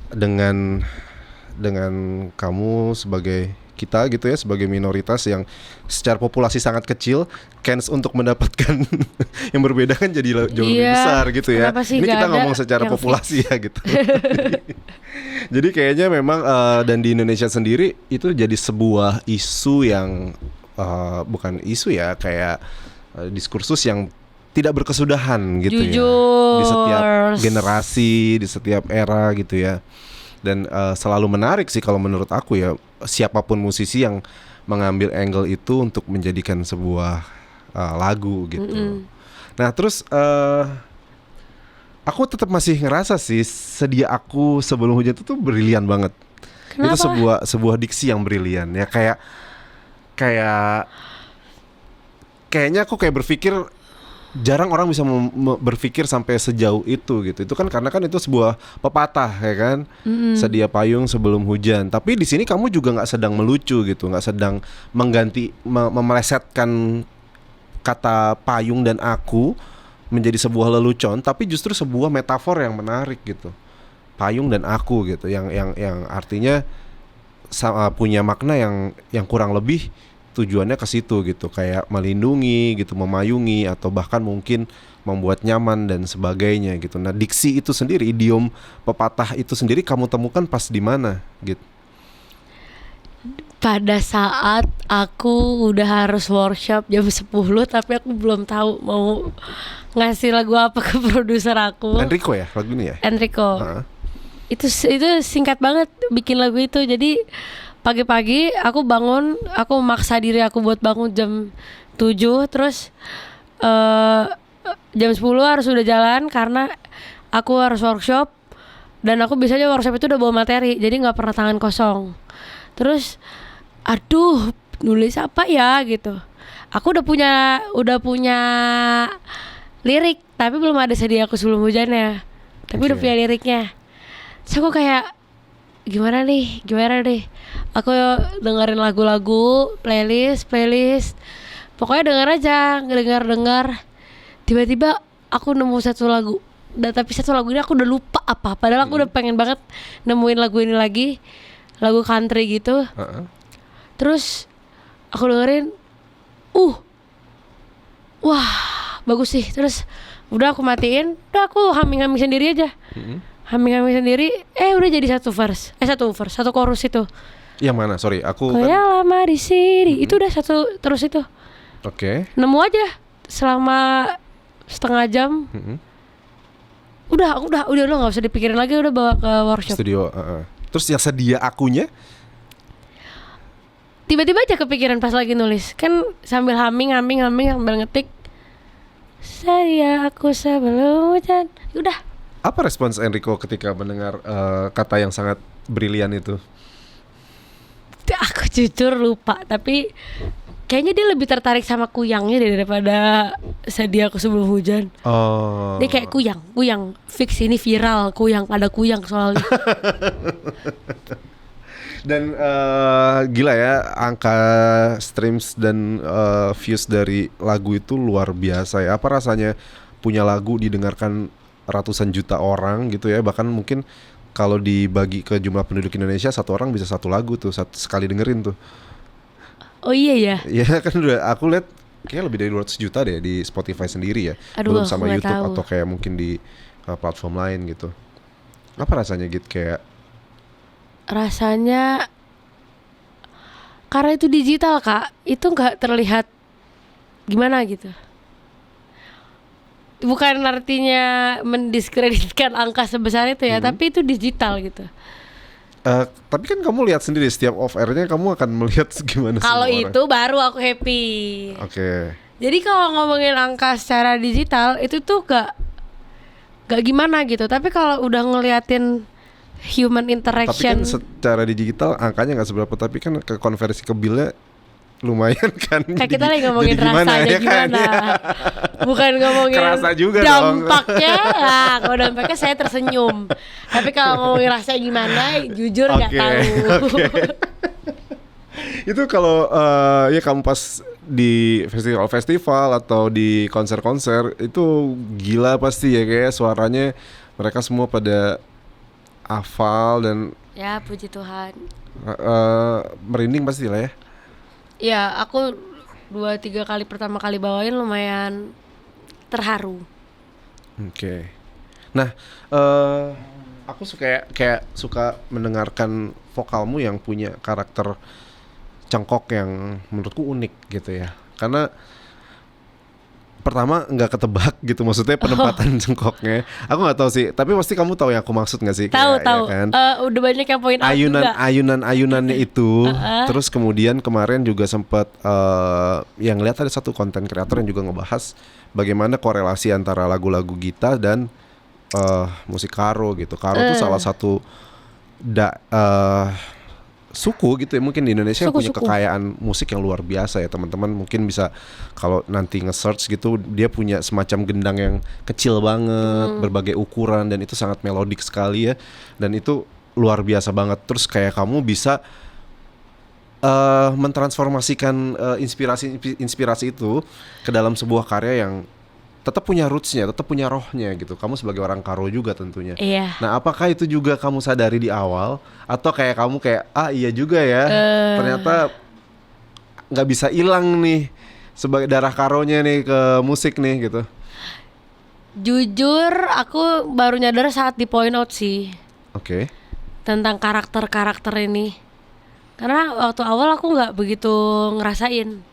Speaker 2: dengan kamu sebagai kita gitu ya, sebagai minoritas yang secara populasi sangat kecil, chance untuk mendapatkan yang berbeda kan jadi jauh lebih besar gitu ya. Ini kita ngomong secara populasi ya gitu. Jadi kayaknya memang dan di Indonesia sendiri itu jadi sebuah isu yang bukan isu ya, kayak diskursus yang tidak berkesudahan gitu.
Speaker 1: Jujur.
Speaker 2: Ya di setiap generasi, di setiap era gitu ya. Dan selalu menarik sih kalau menurut aku ya, siapapun musisi yang mengambil angle itu untuk menjadikan sebuah lagu gitu. Nah terus aku tetap masih ngerasa sih Sedia Aku Sebelum Hujan itu tuh brilian banget.
Speaker 1: Kenapa?
Speaker 2: Itu sebuah diksi yang brilian ya, kayaknya aku kayak berpikir jarang orang bisa berpikir sampai sejauh itu gitu. Itu kan karena kan itu sebuah pepatah ya kan. Sedia payung sebelum hujan. Tapi di sini kamu juga nggak sedang melucu gitu, nggak sedang memelesetkan kata payung dan aku menjadi sebuah lelucon, tapi justru sebuah metafor yang menarik gitu. Payung dan aku gitu, yang artinya punya makna yang kurang lebih tujuannya ke situ gitu, kayak melindungi gitu, memayungi, atau bahkan mungkin membuat nyaman dan sebagainya gitu. Nah diksi itu sendiri, idiom pepatah itu sendiri kamu temukan pas di mana gitu?
Speaker 1: Pada saat aku udah harus workshop jam 10 tapi aku belum tahu mau ngasih lagu apa ke produser aku.
Speaker 2: Enrico ya lagu ini ya?
Speaker 1: Enrico. Itu singkat banget bikin lagu itu. Jadi pagi-pagi aku bangun, aku maksa diri aku buat bangun jam 7, terus jam 10 harus udah jalan karena aku harus workshop. Dan aku biasanya workshop itu udah bawa materi, jadi gak pernah tangan kosong. Terus aduh nulis apa ya gitu. Aku udah punya lirik, tapi belum ada Sedia Aku Sebelum Hujannya. Tapi udah punya liriknya. Terus aku kayak gimana deh. Aku dengerin lagu-lagu, playlist. Pokoknya dengar. Tiba-tiba aku nemu satu lagu. Dan tapi satu lagu ini aku udah lupa apa. Padahal aku udah pengen banget nemuin lagu ini lagi. Lagu country gitu. Terus aku dengerin, wah bagus sih. Terus udah aku matiin, udah aku humming sendiri aja. Humming sendiri, udah jadi satu chorus itu.
Speaker 2: Yang mana? Sorry, aku
Speaker 1: Kau
Speaker 2: kan.
Speaker 1: yang lama di sini. Itu udah satu terus itu.
Speaker 2: Oke.
Speaker 1: Nemu aja selama setengah jam. Udah lo nggak usah dipikirin lagi, udah bawa ke workshop.
Speaker 2: Studio. Terus yang sedia akunya?
Speaker 1: Tiba-tiba aja kepikiran pas lagi nulis, kan sambil humming sambil ngetik. Saya aku sebelum hujan. Udah.
Speaker 2: Apa respons Enrico ketika mendengar kata yang sangat brilian itu?
Speaker 1: Aku jujur lupa, tapi kayaknya dia lebih tertarik sama kuyangnya daripada sedia aku sebelum hujan.
Speaker 2: Oh.
Speaker 1: Dia kayak kuyang fix ini viral, ada kuyang soalnya.
Speaker 2: Dan gila ya, angka streams dan views dari lagu itu luar biasa ya. Apa rasanya punya lagu didengarkan ratusan juta orang gitu ya. Bahkan mungkin kalau dibagi ke jumlah penduduk Indonesia, satu orang bisa satu lagu tuh, sekali dengerin tuh.
Speaker 1: Oh iya ya.
Speaker 2: Iya kan udah aku lihat kayak lebih dari 200 juta deh di Spotify sendiri ya.
Speaker 1: Aduh,
Speaker 2: belum sama
Speaker 1: aku nggak
Speaker 2: YouTube
Speaker 1: tahu.
Speaker 2: atau kayak mungkin di platform lain gitu. Apa rasanya gitu kayak?
Speaker 1: Rasanya karena itu digital Kak, itu nggak terlihat gimana gitu. Bukan artinya mendiskreditkan angka sebesar itu ya, tapi itu digital gitu.
Speaker 2: Tapi kan kamu lihat sendiri setiap off airnya kamu akan melihat gimana
Speaker 1: Kalau
Speaker 2: semua orang.
Speaker 1: itu baru aku happy.
Speaker 2: Oke.
Speaker 1: Jadi kalau ngomongin angka secara digital itu tuh gak gimana gitu. Tapi kalau udah ngeliatin human
Speaker 2: Tapi
Speaker 1: interaction,
Speaker 2: kan secara digital angkanya nggak seberapa, tapi kan ke konversi ke billnya lumayan kan.
Speaker 1: kayak kita lagi ngomongin
Speaker 2: jadi gimana
Speaker 1: rasanya
Speaker 2: ya kan?
Speaker 1: gimana. Bukan ngomongin
Speaker 2: Kerasa juga
Speaker 1: dampaknya. Nah, kalau dampaknya saya tersenyum. Tapi kalau ngomongin rasanya gimana, jujur nggak
Speaker 2: Oke,
Speaker 1: tahu.
Speaker 2: oke. Itu kalau ya kamu pas di festival atau di konser-konser itu gila pasti ya, kayak suaranya mereka semua pada hafal dan
Speaker 1: Ya puji Tuhan.
Speaker 2: merinding pasti lah ya.
Speaker 1: Ya aku 2-3 kali pertama kali bawain lumayan terharu.
Speaker 2: Oke. Nah, aku kayak suka mendengarkan vokalmu yang punya karakter cengkok yang menurutku unik gitu ya. Karena pertama nggak ketebak gitu, maksudnya penempatan cengkoknya. Aku nggak tahu sih, tapi pasti kamu tahu yang aku maksud nggak sih?
Speaker 1: Tahu.
Speaker 2: Ya kan?
Speaker 1: Udah banyak yang point out juga.
Speaker 2: Ayunan-ayunannya itu. Terus kemudian kemarin juga sempat yang lihat ada satu konten kreator yang juga ngebahas bagaimana korelasi antara lagu-lagu Gita dan musik Karo gitu. Karo tuh salah satu suku gitu ya, mungkin di Indonesia yang punya kekayaan musik yang luar biasa ya. Teman-teman mungkin bisa kalau nanti nge-search gitu, dia punya semacam gendang yang kecil banget, berbagai ukuran, dan itu sangat melodik sekali ya. Dan itu luar biasa banget. Terus kayak kamu bisa mentransformasikan inspirasi itu ke dalam sebuah karya yang tetap punya rootsnya, tetap punya rohnya gitu. Kamu sebagai orang Karo juga tentunya.
Speaker 1: Iya.
Speaker 2: Nah, apakah itu juga kamu sadari di awal, atau kayak kamu kayak iya juga ya, ternyata nggak bisa hilang nih sebagai darah Karonya nih ke musik nih gitu.
Speaker 1: Jujur aku baru nyadar saat di point out sih.
Speaker 2: Oke.
Speaker 1: Tentang karakter ini. Karena waktu awal aku nggak begitu ngerasain.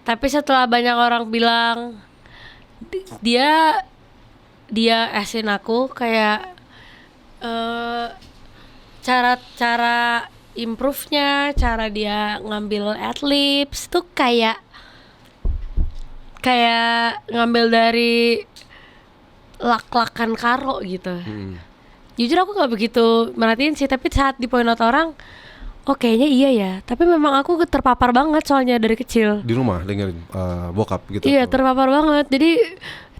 Speaker 1: Tapi setelah banyak orang bilang dia asin aku kayak cara improve-nya, cara dia ngambil adlibs tuh kayak ngambil dari lak-lakan Karo gitu. Jujur aku nggak begitu merhatiin sih, tapi saat di point out orang, oh kayaknya iya ya. Tapi memang aku terpapar banget soalnya dari kecil.
Speaker 2: Di rumah dengerin bokap gitu.
Speaker 1: Iya, terpapar banget. Jadi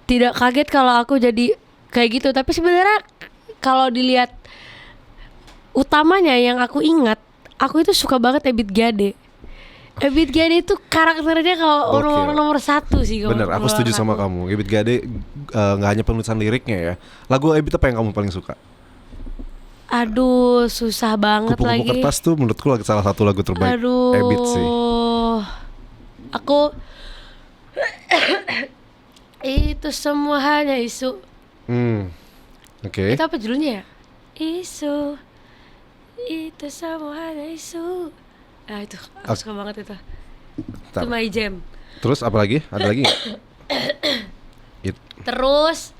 Speaker 1: tidak kaget kalau aku jadi kayak gitu. Tapi sebenarnya kalau dilihat utamanya yang aku ingat, aku itu suka banget Ebit Gade. Ebit Gade itu karakternya kalau orang nomor satu sih.
Speaker 2: Bener, aku setuju sama kamu. Ebit Gade nggak hanya penulisan liriknya ya. Lagu Ebit apa yang kamu paling suka?
Speaker 1: Aduh, susah banget lagi.
Speaker 2: Kupu-kupu Kertas tuh menurutku salah satu lagu terbaik Ebit sih.
Speaker 1: Aku itu semua hanya isu.
Speaker 2: Oke.
Speaker 1: Itu apa judulnya ya? Isu. Itu semua hanya isu. Itu aku suka banget itu.
Speaker 2: Bentar.
Speaker 1: Itu my jam.
Speaker 2: Terus apa lagi? Ada lagi nggak?
Speaker 1: Terus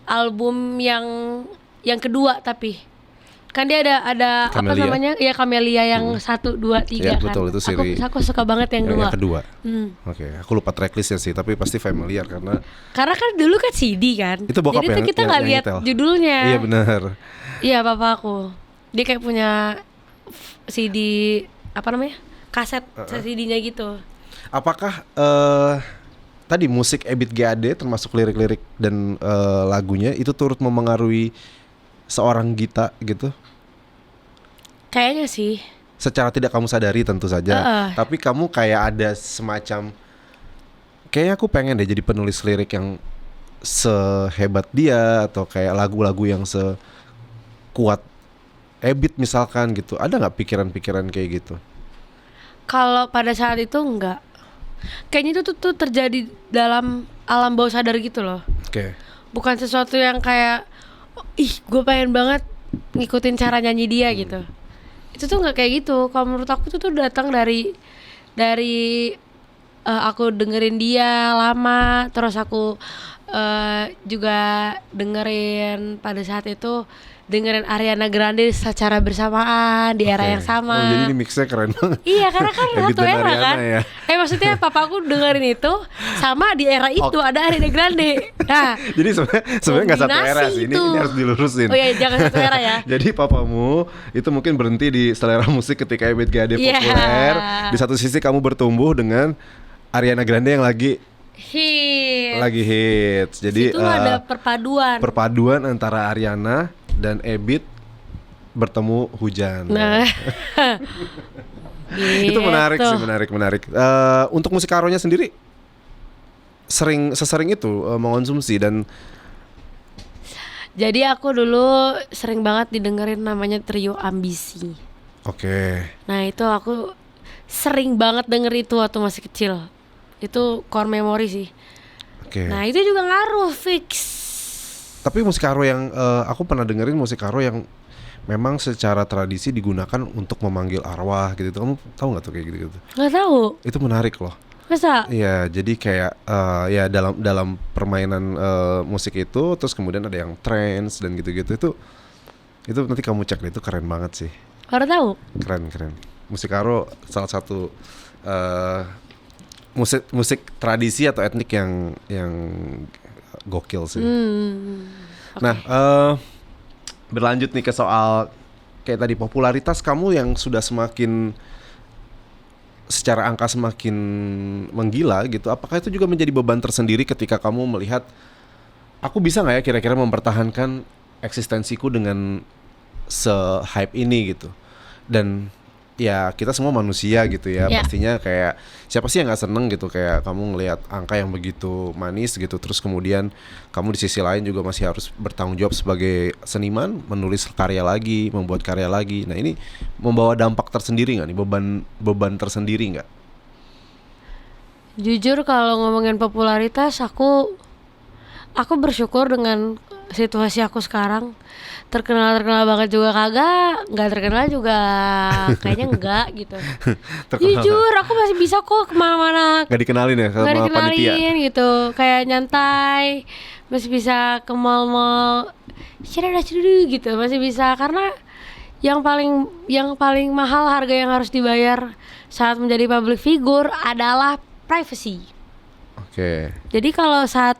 Speaker 1: album yang kedua, tapi kan dia ada apa
Speaker 2: Camellia.
Speaker 1: namanya ya, Camellia yang 1, 2, 3
Speaker 2: Iya,
Speaker 1: kan.
Speaker 2: betul, itu seri.
Speaker 1: Aku suka banget yang
Speaker 2: Yang
Speaker 1: 2.
Speaker 2: kedua. Oke, aku lupa tracklistnya sih, tapi pasti familiar karena
Speaker 1: Karena kan dulu kan CD kan.
Speaker 2: itu bokap
Speaker 1: jadi tuh kita nggak lihat
Speaker 2: nyetel.
Speaker 1: judulnya.
Speaker 2: Iya benar.
Speaker 1: Iya, papa aku. Dia kayak punya CD apa namanya? Kaset CD-nya gitu.
Speaker 2: Apakah tadi musik Ebit GAD termasuk lirik-lirik dan lagunya itu turut memengaruhi seorang Gita gitu?
Speaker 1: Kayaknya sih.
Speaker 2: Secara tidak kamu sadari tentu saja, tapi kamu kayak ada semacam kayaknya aku pengen deh jadi penulis lirik yang sehebat dia, atau kayak lagu-lagu yang sekuat Ebit misalkan gitu. Ada nggak pikiran-pikiran kayak gitu?
Speaker 1: Kalau pada saat itu enggak. Kayaknya itu tuh terjadi dalam alam bawah sadar gitu loh.
Speaker 2: Oke.
Speaker 1: Bukan sesuatu yang kayak gue pengen banget ngikutin cara nyanyi dia gitu. Itu tuh nggak kayak gitu. Kalau menurut aku tuh datang dari aku dengerin dia lama, terus aku juga dengerin pada saat itu dengerin Ariana Grande secara bersamaan di era yang sama.
Speaker 2: Oh, jadi ini mixnya keren banget.
Speaker 1: Iya, karena kan
Speaker 2: Ebit
Speaker 1: satu
Speaker 2: dan
Speaker 1: era
Speaker 2: Ariana
Speaker 1: kan.
Speaker 2: ya.
Speaker 1: Maksudnya papaku dengerin itu sama di era itu ada Ariana Grande. Nah,
Speaker 2: Jadi sebenarnya nggak satu era sih. Ini harus dilurusin.
Speaker 1: Oh iya, jangan satu era ya.
Speaker 2: Jadi papamu itu mungkin berhenti di selera musik ketika Ebit GAD populer. Di satu sisi kamu bertumbuh dengan Ariana Grande yang lagi hits. Jadi
Speaker 1: itu ada
Speaker 2: perpaduan antara Ariana dan Ebit bertemu hujan.
Speaker 1: Nah.
Speaker 2: Itu menarik sih, menarik. Untuk musik karonya sendiri sesering itu mengonsumsi dan
Speaker 1: jadi aku dulu sering banget didengerin namanya Trio Ambisi.
Speaker 2: Oke.
Speaker 1: Nah, itu aku sering banget denger itu waktu masih kecil. Itu core memory sih.
Speaker 2: Oke.
Speaker 1: Nah, itu juga ngaruh fix.
Speaker 2: Tapi musik karo yang aku pernah dengerin musik karo yang memang secara tradisi digunakan untuk memanggil arwah gitu. Kamu tahu nggak tuh kayak gitu?
Speaker 1: Nggak tahu.
Speaker 2: Itu menarik loh.
Speaker 1: Masa?
Speaker 2: Iya, jadi kayak ya dalam permainan musik itu, terus kemudian ada yang trance dan gitu-gitu. Itu nanti kamu cek deh, itu keren banget sih.
Speaker 1: Baru tahu.
Speaker 2: Keren. Musik karo salah satu musik tradisi atau etnik yang gokil sih.
Speaker 1: Okay.
Speaker 2: Nah, berlanjut nih ke soal kayak tadi popularitas kamu yang sudah semakin secara angka semakin menggila gitu. Apakah itu juga menjadi beban tersendiri ketika kamu melihat aku bisa nggak ya kira-kira mempertahankan eksistensiku dengan se-hype ini gitu? Dan ya kita semua manusia gitu ya, pastinya kayak siapa sih yang nggak seneng gitu kayak kamu ngelihat angka yang begitu manis gitu, terus kemudian kamu di sisi lain juga masih harus bertanggung jawab sebagai seniman, menulis karya lagi, membuat karya lagi. Nah ini membawa dampak tersendiri nggak nih, beban tersendiri nggak?
Speaker 1: Jujur kalau ngomongin popularitas, aku bersyukur dengan situasi aku sekarang. Terkenal banget juga kagak, nggak terkenal juga kayaknya enggak gitu. Jujur aku masih bisa kok kemana-mana.
Speaker 2: Nggak dikenalin ya sama panitia
Speaker 1: gitu, kayak nyantai, masih bisa ke mall-mall, gitu, masih bisa karena yang paling mahal harga yang harus dibayar saat menjadi public figure adalah privacy.
Speaker 2: Oke.
Speaker 1: Jadi kalau saat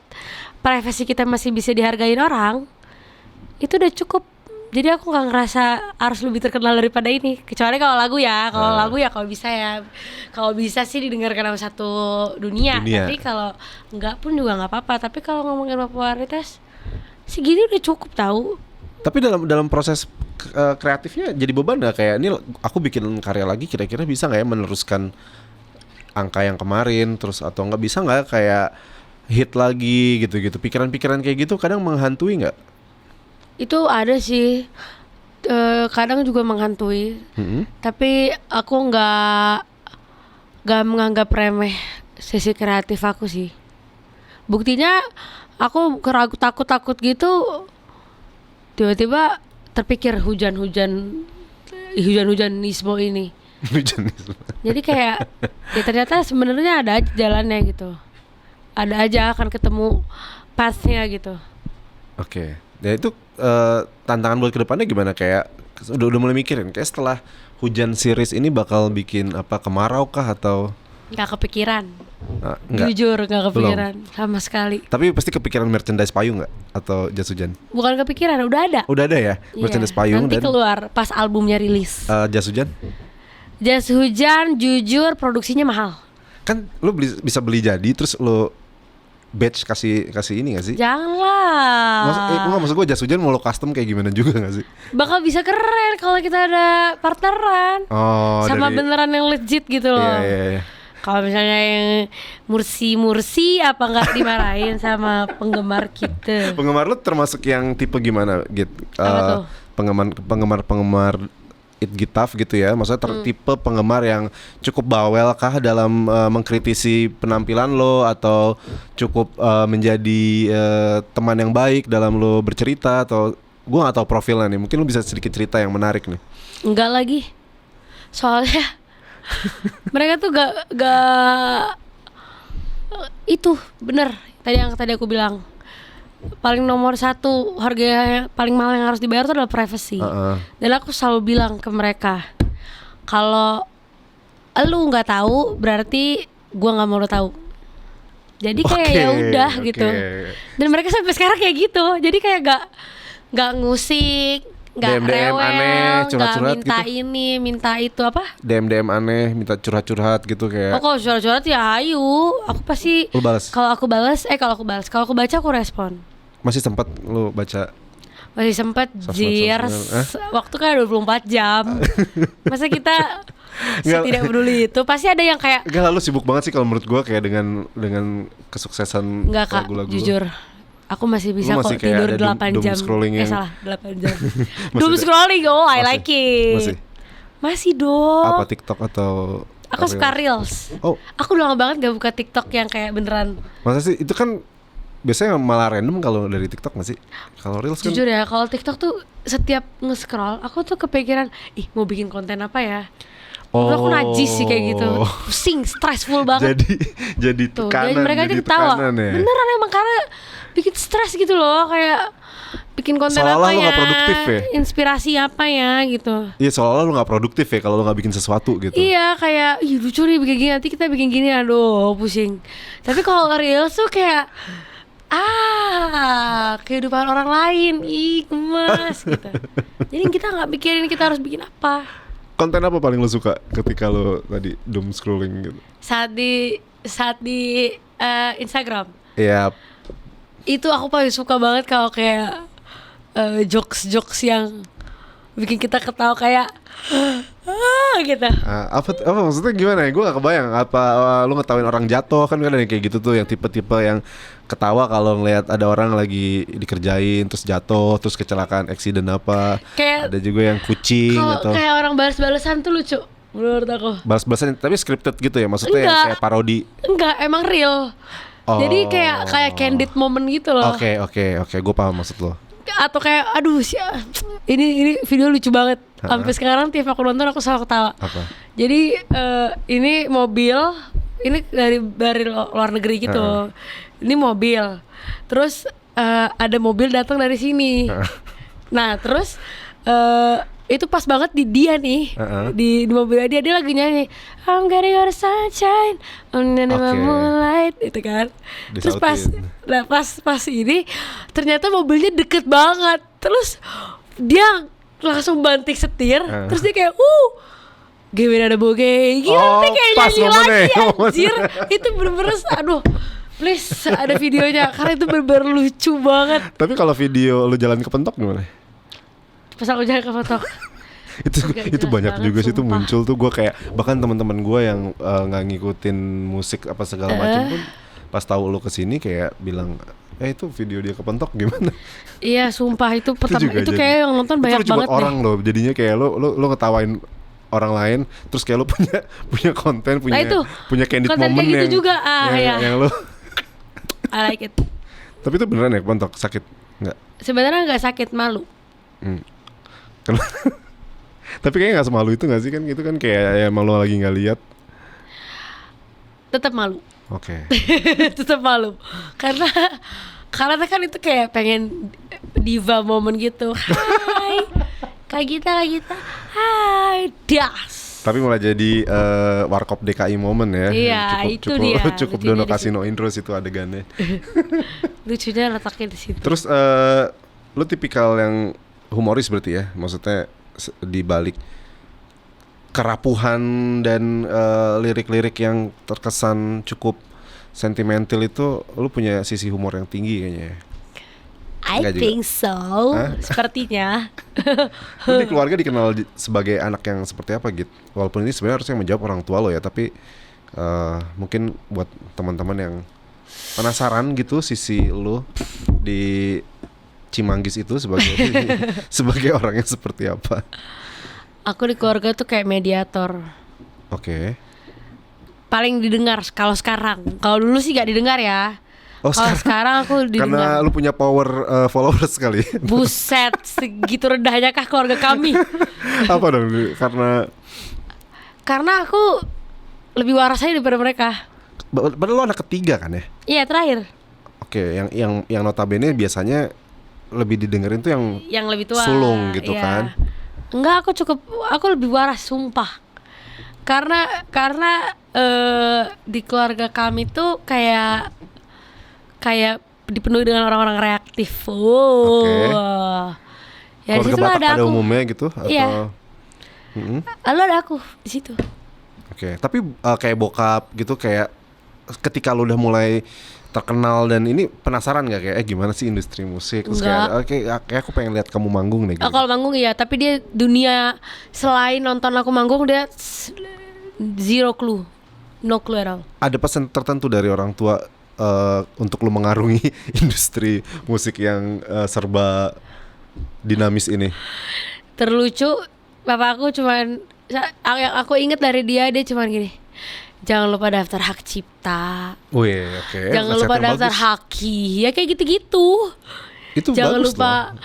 Speaker 1: privasi kita masih bisa dihargain orang, itu udah cukup. Jadi aku nggak ngerasa harus lebih terkenal daripada ini. Kecuali kalau lagu ya, kalau bisa sih didengarkan sama satu dunia. Tapi kalau nggak pun juga nggak apa-apa. Tapi kalau ngomongin popularitas, segini udah cukup tahu.
Speaker 2: Tapi dalam proses kreatifnya jadi beban nggak, kayak ini aku bikin karya lagi kira-kira bisa nggak ya meneruskan angka yang kemarin, terus atau nggak bisa nggak kayak hit lagi gitu-gitu. Pikiran-pikiran kayak gitu kadang menghantui nggak?
Speaker 1: Itu ada sih, kadang juga menghantui. Tapi aku nggak menganggap remeh sisi kreatif aku sih. Buktinya aku takut gitu, tiba-tiba terpikir hujan-hujanisme ini. Jadi kayak ya ternyata sebenarnya ada aja jalannya gitu. Ada aja akan ketemu pathnya gitu.
Speaker 2: Oke. Ya itu tantangan buat kedepannya gimana, kayak udah mulai mikirin kayak setelah hujan series ini bakal bikin apa, kemarau kah atau
Speaker 1: Nggak kepikiran.
Speaker 2: Enggak.
Speaker 1: Jujur nggak kepikiran sama sekali.
Speaker 2: Tapi pasti kepikiran merchandise payung nggak atau jas hujan?
Speaker 1: Bukan kepikiran, udah ada.
Speaker 2: Udah ada ya merchandise payung.
Speaker 1: Nanti
Speaker 2: dan
Speaker 1: keluar pas albumnya rilis.
Speaker 2: jas hujan?
Speaker 1: Jas hujan jujur produksinya mahal.
Speaker 2: Kan lu bisa beli jadi terus lu batch kasih ini gak sih?
Speaker 1: Janganlah.
Speaker 2: Maksud gue jas hujan mau lo custom kayak gimana juga gak sih?
Speaker 1: Bakal bisa keren kalau kita ada partneran. Sama beneran yang legit gitu loh.
Speaker 2: Iya.
Speaker 1: Kalau misalnya yang mursi apa nggak dimarahin sama penggemar kita?
Speaker 2: Penggemar lu termasuk yang tipe gimana gitu?
Speaker 1: Apa tuh?
Speaker 2: Penggemar It Gitaf gitu ya, maksudnya tipe penggemar yang cukup bawel kah dalam mengkritisi penampilan lo, atau cukup menjadi teman yang baik dalam lo bercerita, atau gue gak tahu profilnya nih, mungkin lo bisa sedikit cerita yang menarik nih.
Speaker 1: Enggak lagi, soalnya mereka tuh gak itu bener yang tadi aku bilang. Paling nomor satu, harga yang paling mahal yang harus dibayar itu adalah privacy. Dan aku selalu bilang ke mereka, kalau lu nggak tahu berarti gua nggak mau lu tahu. Jadi kayak ya udah gitu. Dan mereka sampai sekarang kayak gitu. Jadi kayak nggak ngusik, nggak rewel,
Speaker 2: aneh,
Speaker 1: nggak minta
Speaker 2: gitu.
Speaker 1: ini, minta itu apa?
Speaker 2: DM aneh, minta curhat gitu kayak.
Speaker 1: Kalau curhat ya ayo, aku pasti.
Speaker 2: Lu balas.
Speaker 1: Kalau aku baca aku respon.
Speaker 2: Masih sempat lu baca?
Speaker 1: Masih sempat jir. Waktu kan 24 jam. Masa kita tidak peduli itu? Pasti ada yang kayak
Speaker 2: enggak, lalu sibuk banget sih kalau menurut gua kayak dengan kesuksesan
Speaker 1: lagu-lagu. Jujur. Aku masih bisa kok tidur 8 jam. Salah, 8 jam. Doom scrolling, I like it. Masih dong.
Speaker 2: Apa TikTok atau
Speaker 1: aku suka Reels. Aku udah lama banget gak buka TikTok yang kayak beneran.
Speaker 2: Masa sih? Itu kan biasanya malah random kalau dari TikTok gak sih? Kalau Reels kan.
Speaker 1: Jujur ya, kalau TikTok tuh setiap nge-scroll aku tuh kepikiran, mau bikin konten apa ya? Aku najis sih kayak gitu. Pusing, stressful banget.
Speaker 2: Jadi tekanan.
Speaker 1: Jadi mereka jadi ketawa. Ya? Beneran emang karena bikin stres gitu loh, kayak bikin konten
Speaker 2: seolah
Speaker 1: apa ya,
Speaker 2: gak produktif ya,
Speaker 1: inspirasi apa ya gitu.
Speaker 2: Iya, seolah lu gak produktif ya kalau lu gak bikin sesuatu gitu.
Speaker 1: Iya, kayak lucu nih bikin gini, nanti kita bikin gini, aduh pusing. Tapi kalau Reels tuh kayak kehidupan orang lain, gemas gitu. Jadi kita gak mikirin kita harus bikin apa.
Speaker 2: Konten apa paling lu suka ketika lu tadi doom scrolling gitu?
Speaker 1: Saat di Instagram.
Speaker 2: Iya.
Speaker 1: Itu aku paling suka banget kalau kayak jokes yang bikin kita ketawa kayak gitu.
Speaker 2: Apa maksudnya gimana ya? Gue gak kebayang. Apa lu ngetawain orang jatuh, kan ada yang kayak gitu tuh, yang tipe-tipe yang ketawa kalau ngelihat ada orang lagi dikerjain terus jatuh, terus kecelakaan, accident apa. Kayak ada juga yang kucing atau
Speaker 1: kayak orang balas-balasan tuh lucu menurut aku.
Speaker 2: Balas-balasan tapi scripted gitu ya, maksudnya yang kayak parodi.
Speaker 1: Enggak, emang real. Jadi kayak candid moment gitu loh.
Speaker 2: Oke, gue paham maksud lo.
Speaker 1: Atau kayak aduh ini video lucu banget. Sampai sekarang tiap aku nonton aku selalu ketawa. Apa? Jadi ini mobil, ini dari luar negeri gitu. Ini mobil. Terus ada mobil datang dari sini. Nah, terus itu pas banget di dia nih, di mobilnya dia lagi nyanyi I'm getting your sunshine on the moonlight itu kan. Terus pas ini ternyata mobilnya deket banget. Terus dia langsung banting setir. Terus dia kayak gimana ada bogey gitu, kayak nyanyi lagi anjir. Itu bener-bener aduh, please ada videonya karena itu bener-bener lucu banget.
Speaker 2: Tapi kalau video lu jalan ke pentok gimana?
Speaker 1: Pas aku jalan ke foto
Speaker 2: itu banyak juga sih tuh muncul tuh. Gue kayak bahkan teman-teman gue yang nggak ngikutin musik apa segala macam pun pas tahu lu kesini kayak bilang itu video dia kepentok gimana? Iya
Speaker 1: sumpah itu pertama itu kayak yang nonton banyak banget deh.
Speaker 2: Orang loh jadinya kayak lu ngetawain orang lain terus kayak lu punya konten punya candid
Speaker 1: konten
Speaker 2: moment
Speaker 1: kayak gitu juga
Speaker 2: yang lu
Speaker 1: I like it.
Speaker 2: Tapi itu beneran ya bontok sakit nggak?
Speaker 1: Sebenarnya nggak sakit, malu.
Speaker 2: Tapi kayaknya nggak semalu itu nggak sih, kan itu kan kayak ya malu lagi nggak lihat.
Speaker 1: Tetap malu.
Speaker 2: Oke.
Speaker 1: Tetap malu. Karena kan itu kayak pengen diva moment gitu. Hai. Kak Gita. Hai. Das.
Speaker 2: Tapi malah jadi Warkop DKI moment ya.
Speaker 1: Iya, itu dia.
Speaker 2: Cukup Dono Kasino Intro itu adegannya.
Speaker 1: Lucunya letaknya di situ.
Speaker 2: Terus lu tipikal yang humoris berarti ya? Maksudnya di balik kerapuhan dan lirik-lirik yang terkesan cukup sentimental itu, lu punya sisi humor yang tinggi kayaknya.
Speaker 1: I think so. Sepertinya.
Speaker 2: Lu di keluarga dikenal sebagai anak yang seperti apa gitu? Walaupun ini sebenarnya harusnya menjawab orang tua lo ya, tapi mungkin buat teman-teman yang penasaran gitu sisi lu di Cimanggis itu sebagai sebagai orang yang seperti apa?
Speaker 1: Aku di keluarga tuh kayak mediator.
Speaker 2: Oke.
Speaker 1: Paling didengar kalau sekarang. Kalau dulu sih gak didengar ya.
Speaker 2: Oh,
Speaker 1: kalau sekarang aku didengar.
Speaker 2: Karena lu punya power followers kali.
Speaker 1: Buset, segitu rendahnya kah keluarga kami?
Speaker 2: Apa dong? Karena
Speaker 1: aku lebih waras aja daripada mereka.
Speaker 2: Padahal lu anak ketiga kan ya?
Speaker 1: Iya, terakhir.
Speaker 2: Oke, yang notabene biasanya lebih didengerin tuh yang
Speaker 1: lebih tua.
Speaker 2: Sulung gitu
Speaker 1: iya.
Speaker 2: kan?
Speaker 1: Enggak, aku lebih waras, sumpah. Karena di keluarga kami tuh kayak dipenuhi dengan orang-orang reaktif. Ya,
Speaker 2: keluarga Batak pada umumnya gitu atau?
Speaker 1: Iya. Lalu ada aku di situ.
Speaker 2: Oke, tapi kayak bokap gitu, kayak ketika lu udah mulai terkenal dan ini penasaran nggak kayak gimana sih industri musik? Terus kayak aku pengen lihat kamu manggung deh. Gitu.
Speaker 1: Kalau manggung iya, tapi dia dunia selain nonton aku manggung dia zero clue, no clue at all.
Speaker 2: Ada pesan tertentu dari orang tua untuk lu mengarungi industri musik yang serba dinamis ini?
Speaker 1: Terlucu, bapak aku cuman yang aku inget dari dia cuman gini. Jangan lupa daftar hak cipta.
Speaker 2: Wih, oke.
Speaker 1: Jangan lupa daftar haki. Ya kayak gitu-gitu.
Speaker 2: Itu
Speaker 1: jangan
Speaker 2: bagus
Speaker 1: lupa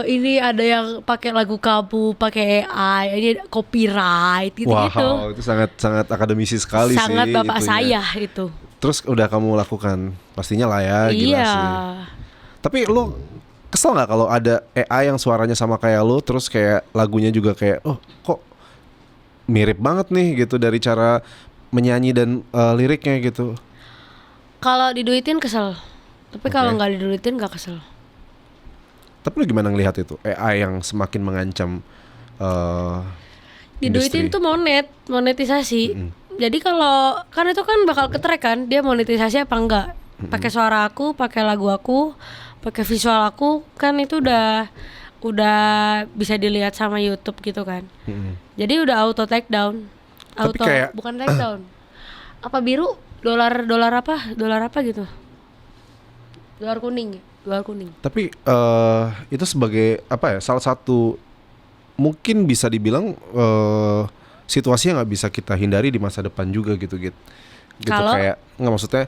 Speaker 1: ini ada yang pakai lagu kamu, pakai AI, ini copyright gitu-gitu.
Speaker 2: Wow, itu sangat akademisi sekali sih.
Speaker 1: Sangat bapak
Speaker 2: itunya.
Speaker 1: saya itu.
Speaker 2: Terus udah kamu lakukan, pastinya lah ya, gila
Speaker 1: iya.
Speaker 2: sih. Tapi lu kesel nggak kalau ada AI yang suaranya sama kayak lu, terus kayak lagunya juga kayak, oh kok mirip banget nih gitu dari cara menyanyi dan liriknya gitu.
Speaker 1: Kalau diduitin kesel, tapi kalau nggak diduitin nggak kesel.
Speaker 2: Tapi lu gimana ngelihat itu AI yang semakin mengancam
Speaker 1: diduitin tuh monetisasi. Jadi kalau kan itu kan bakal ketrack kan, dia monetisasi apa enggak? Pakai suara aku, pakai lagu aku, pakai visual aku, kan itu udah bisa dilihat sama YouTube gitu kan. Jadi udah auto take down. Auto kayak, bukan take down. Apa biru? Dolar apa gitu. Dolar kuning.
Speaker 2: Tapi itu sebagai apa ya? Salah satu mungkin bisa dibilang situasi yang nggak bisa kita hindari di masa depan juga gitu. Kalau kayak nggak, maksudnya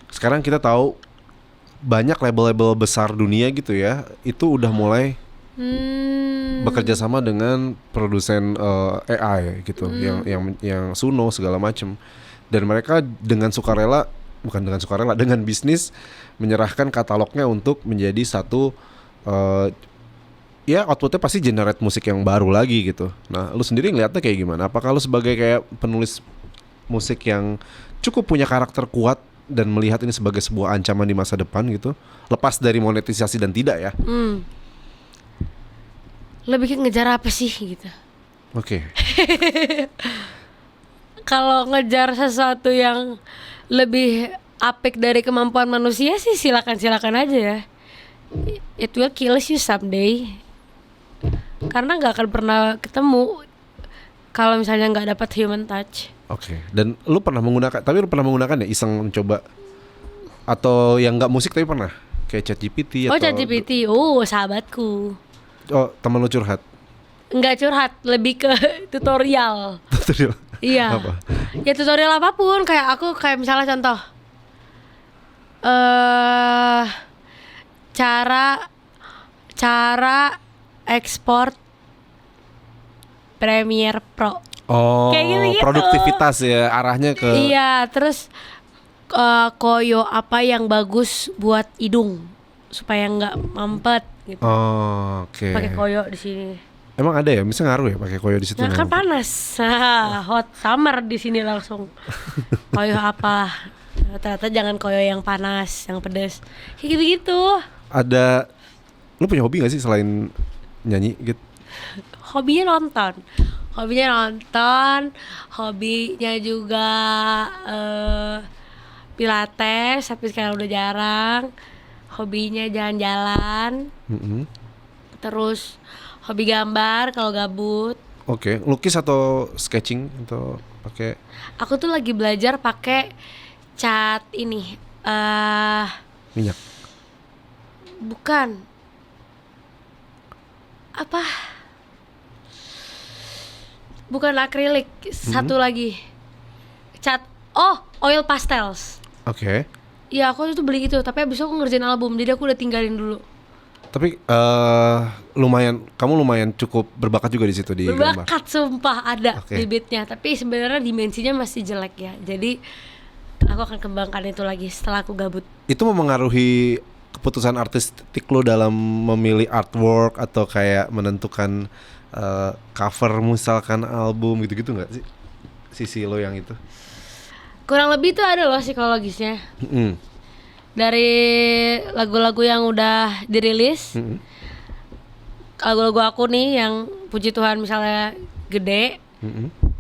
Speaker 2: sekarang kita tahu banyak label-label besar dunia gitu ya, itu udah mulai bekerja sama dengan produsen AI gitu, yang Suno segala macem, dan mereka dengan bisnis menyerahkan katalognya untuk menjadi satu ya outputnya pasti generate musik yang baru lagi gitu. Nah, lu sendiri ngeliatnya kayak gimana? Apakah lu sebagai kayak penulis musik yang cukup punya karakter kuat dan melihat ini sebagai sebuah ancaman di masa depan gitu, lepas dari monetisasi dan tidak ya?
Speaker 1: Lebih ngejar apa sih gitu?
Speaker 2: Oke.
Speaker 1: Kalau ngejar sesuatu yang lebih apik dari kemampuan manusia sih silakan aja ya. It will kill you someday. Karena nggak akan pernah ketemu kalau misalnya nggak dapat human touch.
Speaker 2: Oke. Dan lu pernah menggunakan ya, iseng mencoba, atau yang nggak musik tapi pernah kayak ChatGPT atau?
Speaker 1: ChatGPT, sahabatku.
Speaker 2: Oh, teman lu curhat?
Speaker 1: Nggak curhat, lebih ke tutorial. Iya.
Speaker 2: Apa?
Speaker 1: Ya tutorial apapun, kayak misalnya contoh, eh cara cara ekspor Premiere Pro.
Speaker 2: Oh,
Speaker 1: Kayak gitu-gitu.
Speaker 2: produktivitas ya arahnya ke.
Speaker 1: Iya, terus koyo apa yang bagus buat hidung supaya nggak mampet gitu.
Speaker 2: Oh, oke.
Speaker 1: Pakai koyo di sini.
Speaker 2: Emang ada ya? Bisa ngaruh ya pakai koyo di situ?
Speaker 1: Nah, kan panas. Hot summer di sini langsung. Koyo apa? Ternyata jangan koyo yang panas, yang pedas. Kayak gitu-gitu.
Speaker 2: Ada, lu punya hobi gak sih selain nyanyi gitu?
Speaker 1: Hobinya nonton. Hobinya juga pilates, tapi sekarang udah jarang. Hobinya jalan-jalan. Terus hobi gambar kalau gabut.
Speaker 2: Oke, lukis atau sketching atau pakai?
Speaker 1: Aku tuh lagi belajar pakai cat ini.
Speaker 2: Minyak.
Speaker 1: Bukan. Apa? Bukan akrilik, satu lagi. Cat. Oh, oil pastels.
Speaker 2: Oke.
Speaker 1: Ya aku tuh beli itu, tapi abis itu aku ngerjain album, jadi aku udah tinggalin dulu.
Speaker 2: Tapi kamu lumayan cukup berbakat juga di situ di gambar.
Speaker 1: Berbakat sumpah ada
Speaker 2: Oke.
Speaker 1: bibitnya, tapi sebenarnya dimensinya masih jelek ya. Jadi aku akan kembangkan itu lagi setelah aku gabut.
Speaker 2: Itu memengaruhi keputusan artistik lo dalam memilih artwork atau kayak menentukan cover misalkan album gitu-gitu nggak sih? Sisi lo yang itu?
Speaker 1: Kurang lebih tuh ada loh psikologisnya. Dari lagu-lagu yang udah dirilis, lagu-lagu aku nih yang puji Tuhan misalnya gede,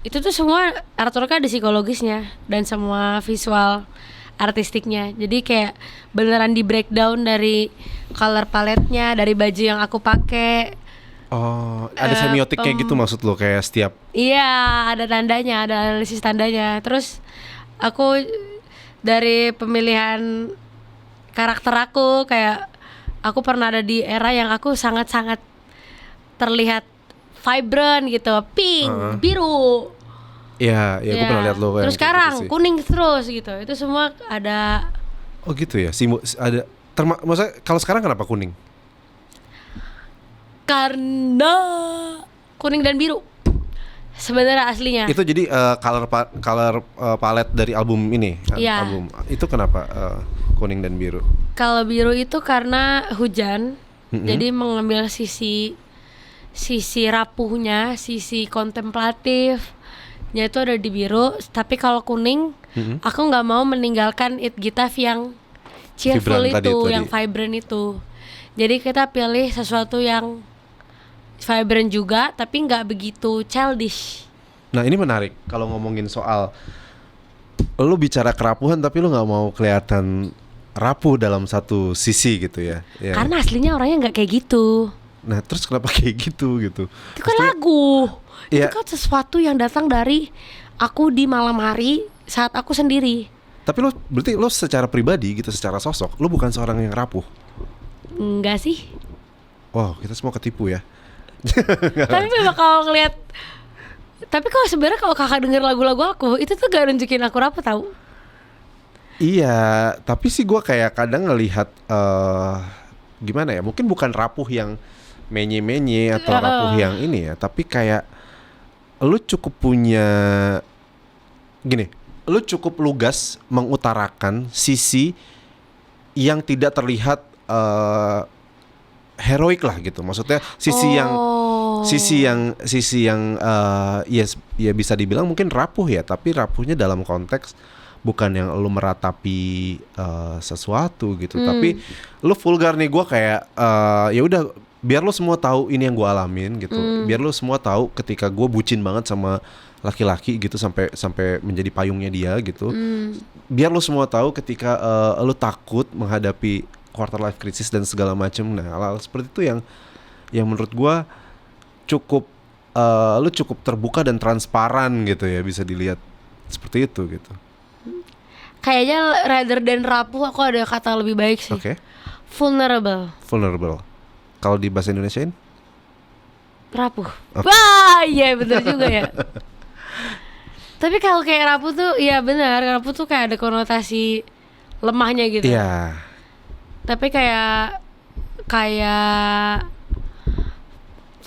Speaker 1: itu tuh semua artworknya ada psikologisnya dan semua visual artistiknya. Jadi kayak beneran di breakdown dari color paletnya, dari baju yang aku pakai.
Speaker 2: Oh, ada semiotiknya gitu maksud lo kayak setiap.
Speaker 1: Iya, ada tandanya, ada analisis tandanya. Terus aku dari pemilihan karakter aku, kayak aku pernah ada di era yang aku sangat-sangat terlihat vibrant gitu, pink, biru.
Speaker 2: Iya, ya, gue pernah lihat lo kayak
Speaker 1: terus sekarang
Speaker 2: gitu sih.
Speaker 1: kuning terus gitu. Itu semua ada.
Speaker 2: Oh gitu ya, ada. Maksudnya kalau sekarang kenapa kuning?
Speaker 1: Karena kuning dan biru sebenarnya aslinya.
Speaker 2: Itu jadi color palet dari album ini,
Speaker 1: Iya.
Speaker 2: album. Itu kenapa kuning dan biru?
Speaker 1: Kalau biru itu karena hujan, jadi mengambil sisi rapuhnya, sisi kontemplatifnya itu ada di biru. Tapi kalau kuning, aku nggak mau meninggalkan It Gitav yang cheerful
Speaker 2: Vibran
Speaker 1: itu,
Speaker 2: tadi.
Speaker 1: yang vibrant itu. Jadi kita pilih sesuatu yang vibrant juga, tapi nggak begitu childish.
Speaker 2: Nah ini menarik kalau ngomongin soal lu bicara kerapuhan tapi lu nggak mau kelihatan rapuh dalam satu sisi gitu ya.
Speaker 1: Karena aslinya orangnya nggak kayak gitu.
Speaker 2: Nah terus kenapa kayak gitu?
Speaker 1: Itu kan lagu.
Speaker 2: Iya.
Speaker 1: Itu kan sesuatu yang datang dari aku di malam hari saat aku sendiri.
Speaker 2: Tapi berarti lu secara pribadi gitu, secara sosok lu bukan seorang yang rapuh.
Speaker 1: Enggak sih.
Speaker 2: Wow, kita semua ketipu ya.
Speaker 1: Tapi memang kalau ngeliat. Tapi kalau sebenarnya kalau kakak denger lagu-lagu aku, itu tuh gak nunjukin aku rapuh tau.
Speaker 2: Iya, tapi sih gue kayak kadang ngelihat gimana ya? Mungkin bukan rapuh yang menye-menye atau rapuh yang ini ya, tapi kayak lu cukup punya lu cukup lugas mengutarakan sisi yang tidak terlihat heroik lah gitu. Maksudnya sisi yang ya bisa dibilang mungkin rapuh ya, tapi rapuhnya dalam konteks bukan yang lu meratapi sesuatu gitu, tapi lu vulgar nih. Gua kayak ya udah biar lu semua tahu ini yang gua alamin gitu. Biar lu semua tahu ketika gua bucin banget sama laki-laki gitu sampai menjadi payungnya dia gitu. Biar lu semua tahu ketika lu takut menghadapi quarter life crisis dan segala macam. Nah, hal-hal seperti itu yang menurut gua lu cukup terbuka dan transparan gitu ya, bisa dilihat seperti itu gitu.
Speaker 1: Kayaknya rather than rapuh, aku ada kata lebih baik sih.
Speaker 2: Oke.
Speaker 1: Vulnerable.
Speaker 2: Kalau di bahasa Indonesiain?
Speaker 1: Rapuh. Wah, iya bener juga ya. Tapi kalau kayak rapuh tuh, iya benar, rapuh tuh kayak ada konotasi lemahnya gitu.
Speaker 2: Iya.
Speaker 1: Tapi kayak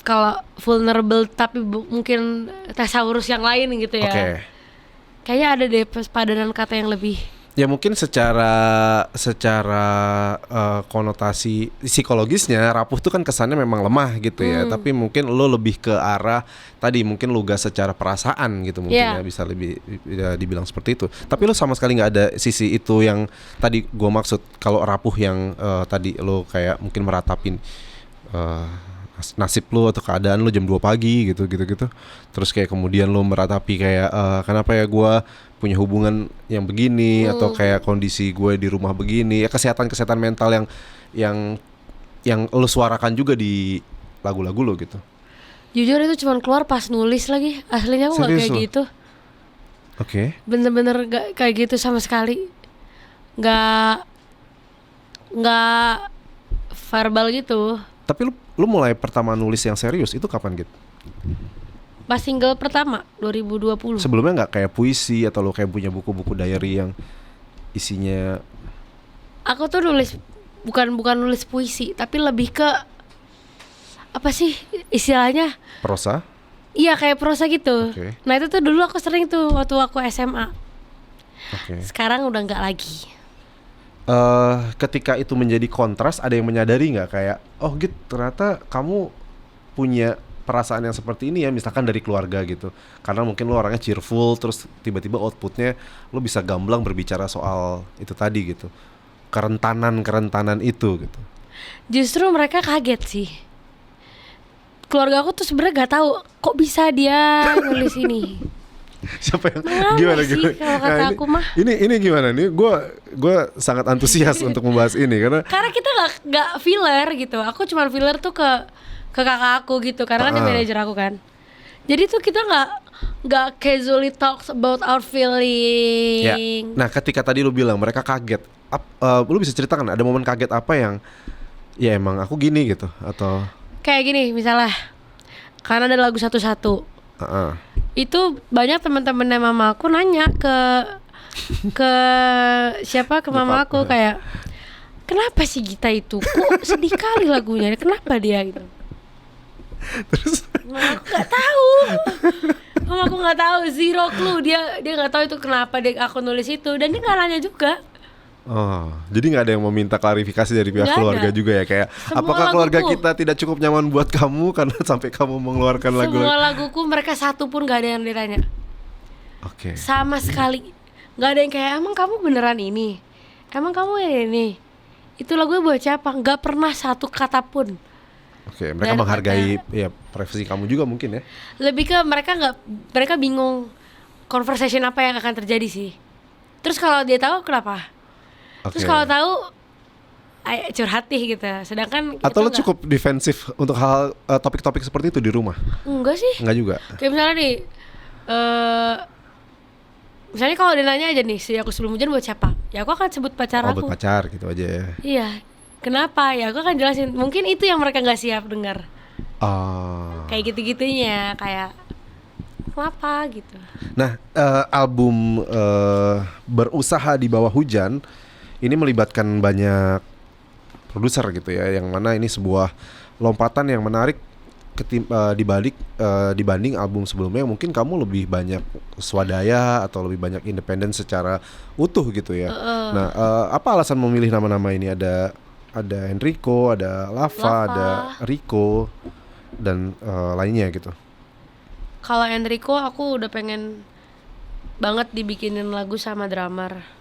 Speaker 1: kalau vulnerable tapi mungkin thesaurus yang lain gitu ya.
Speaker 2: Oke.
Speaker 1: Kayaknya ada deh padanan kata yang lebih.
Speaker 2: Ya mungkin secara konotasi psikologisnya rapuh tuh kan kesannya memang lemah gitu ya. Tapi mungkin lo lebih ke arah tadi mungkin lugas secara perasaan gitu mungkin ya, bisa lebih ya, dibilang seperti itu. Tapi lo sama sekali nggak ada sisi itu yang tadi gue maksud kalau rapuh yang tadi lo kayak mungkin meratapin nasib lo atau keadaan lo jam 2 pagi gitu. Terus kayak kemudian lo meratapi kayak kenapa ya gue punya hubungan yang begini atau kayak kondisi gue di rumah begini, ya kesehatan mental yang lo suarakan juga di lagu-lagu lo gitu.
Speaker 1: Jujur itu cuma keluar pas nulis lagi. Aslinya aku nggak kayak gitu.
Speaker 2: Oke.
Speaker 1: Bener-bener gak kayak gitu sama sekali. Nggak verbal gitu.
Speaker 2: Tapi lu mulai pertama nulis yang serius itu kapan gitu?
Speaker 1: Pas single pertama 2020.
Speaker 2: Sebelumnya nggak kayak puisi atau lu kayak punya buku-buku diary yang isinya?
Speaker 1: Aku tuh nulis bukan nulis puisi, tapi lebih ke apa sih istilahnya?
Speaker 2: Prosa?
Speaker 1: Iya kayak prosa gitu. Nah itu tuh dulu aku sering tuh waktu aku SMA. Sekarang udah nggak lagi.
Speaker 2: Ketika itu menjadi kontras, ada yang menyadari nggak kayak, oh Git ternyata kamu punya perasaan yang seperti ini ya, misalkan dari keluarga gitu. Karena mungkin lo orangnya cheerful, terus tiba-tiba outputnya lo bisa gamblang berbicara soal itu tadi gitu. Kerentanan itu gitu.
Speaker 1: Justru mereka kaget sih. Keluarga aku tuh sebenarnya nggak tahu kok bisa dia nulis ini.
Speaker 2: Siapa yang gimana
Speaker 1: sih, kalau kata aku mah.
Speaker 2: Ini gimana nih? Gue sangat antusias untuk membahas ini karena
Speaker 1: kita nggak filler gitu. Aku cuma filler tuh ke kakak aku gitu karena kan dia manajer aku kan. Jadi tuh kita nggak casually talks about our feeling.
Speaker 2: Ya. Nah ketika tadi lu bilang mereka kaget, lu bisa ceritakan ada momen kaget apa yang ya emang aku gini gitu atau
Speaker 1: kayak gini misalnya karena ada lagu satu-satu. Itu banyak teman-temannya mama aku nanya ke siapa ke mama aku kayak kenapa sih Gita itu kok sedih kali lagunya, kenapa dia gitu.
Speaker 2: Terus
Speaker 1: mama aku nggak tahu zero clue, dia nggak tahu itu kenapa aku nulis itu dan dia nggak nanya juga.
Speaker 2: Oh, jadi nggak ada yang meminta klarifikasi dari pihak keluarga juga ya kayak semua apakah keluarga kita tidak cukup nyaman buat kamu karena sampai kamu mengeluarkan lagu?
Speaker 1: Semua laguku mereka satu pun nggak ada yang ditanya.
Speaker 2: Oke.
Speaker 1: Sama sekali nggak ada yang kayak emang kamu beneran ini, emang kamu ini, itu lagunya buat siapa? Nggak pernah satu kata pun.
Speaker 2: Oke, mereka menghargai ya privasi kamu juga mungkin ya.
Speaker 1: Lebih ke mereka bingung conversation apa yang akan terjadi sih. Terus kalau dia tahu kenapa? Terus kalau tahu curhat nih gitu. Sedangkan
Speaker 2: atau lo cukup defensif untuk hal topik-topik seperti itu di rumah?
Speaker 1: Enggak sih.
Speaker 2: Enggak juga.
Speaker 1: Kayak misalnya nih misalnya kalau dia nanya aja nih, si aku sebelum hujan buat siapa? Ya aku akan sebut pacar aku.
Speaker 2: Buat pacar gitu aja ya.
Speaker 1: Iya. Kenapa? Ya aku akan jelasin. Mungkin itu yang mereka nggak siap dengar. Kayak gitu-gitunya, kayak kenapa gitu.
Speaker 2: Nah, album Berusaha di Bawah Hujan ini melibatkan banyak produser gitu ya, yang mana ini sebuah lompatan yang menarik dibanding album sebelumnya yang mungkin kamu lebih banyak swadaya atau lebih banyak independen secara utuh gitu ya. Nah, apa alasan memilih nama-nama ini? Ada Enrico, ada Lava, ada Rico dan lainnya gitu.
Speaker 1: Kalau Enrico aku udah pengen banget dibikinin lagu sama drummer.